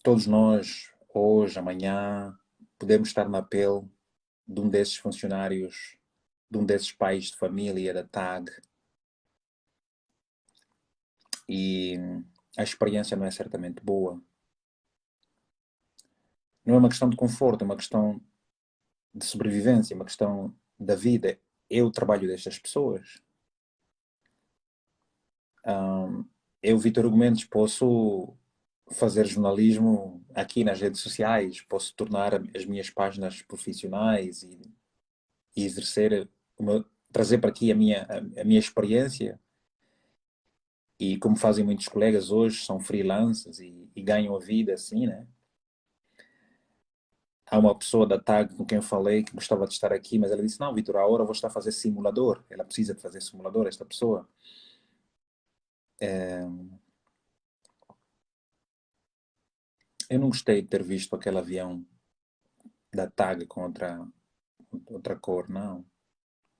Todos nós, hoje, amanhã, podemos estar na pele de um desses funcionários, de um desses pais de família, da TAG. E a experiência não é certamente boa. Não é uma questão de conforto, é uma questão de sobrevivência, é uma questão da vida. É o trabalho destas pessoas. Eu, Vítor Hugo Mendes, posso fazer jornalismo aqui nas redes sociais, posso tornar as minhas páginas profissionais e exercer, trazer para aqui a minha experiência. E como fazem muitos colegas hoje, são freelancers e ganham a vida assim, né? Há uma pessoa da TAG com quem eu falei que gostava de estar aqui, mas ela disse, não, Vitor, a hora eu vou estar a fazer simulador. Ela precisa de fazer simulador, esta pessoa. Eu não gostei de ter visto aquele avião da TAG com outra cor, não.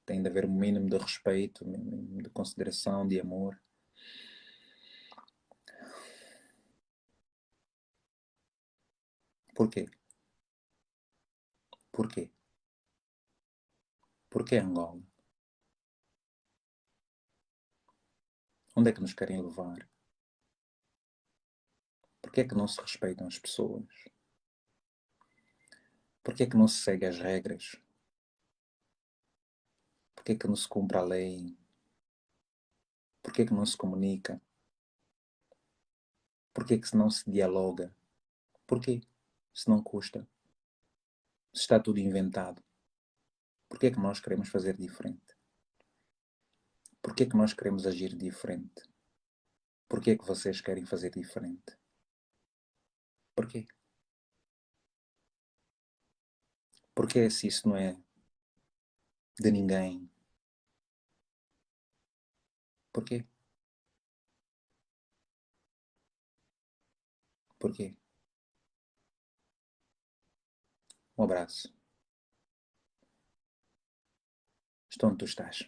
Tem de haver um mínimo de respeito, um mínimo de consideração, de amor. Por quê? Por quê? Por que Angola? Onde é que nos querem levar? Por que é que não se respeitam as pessoas? Por que é que não se segue as regras? Por que é que não se cumpre a lei? Por que é que não se comunica? Por que é que não se dialoga? Por quê? Se não custa. Se está tudo inventado. Por que é que nós queremos fazer diferente? Por que é que nós queremos agir diferente? Por que é que vocês querem fazer diferente? Por quê? Porque se isso não é de ninguém? Por quê? Por quê? Um abraço. Estou onde tu estás.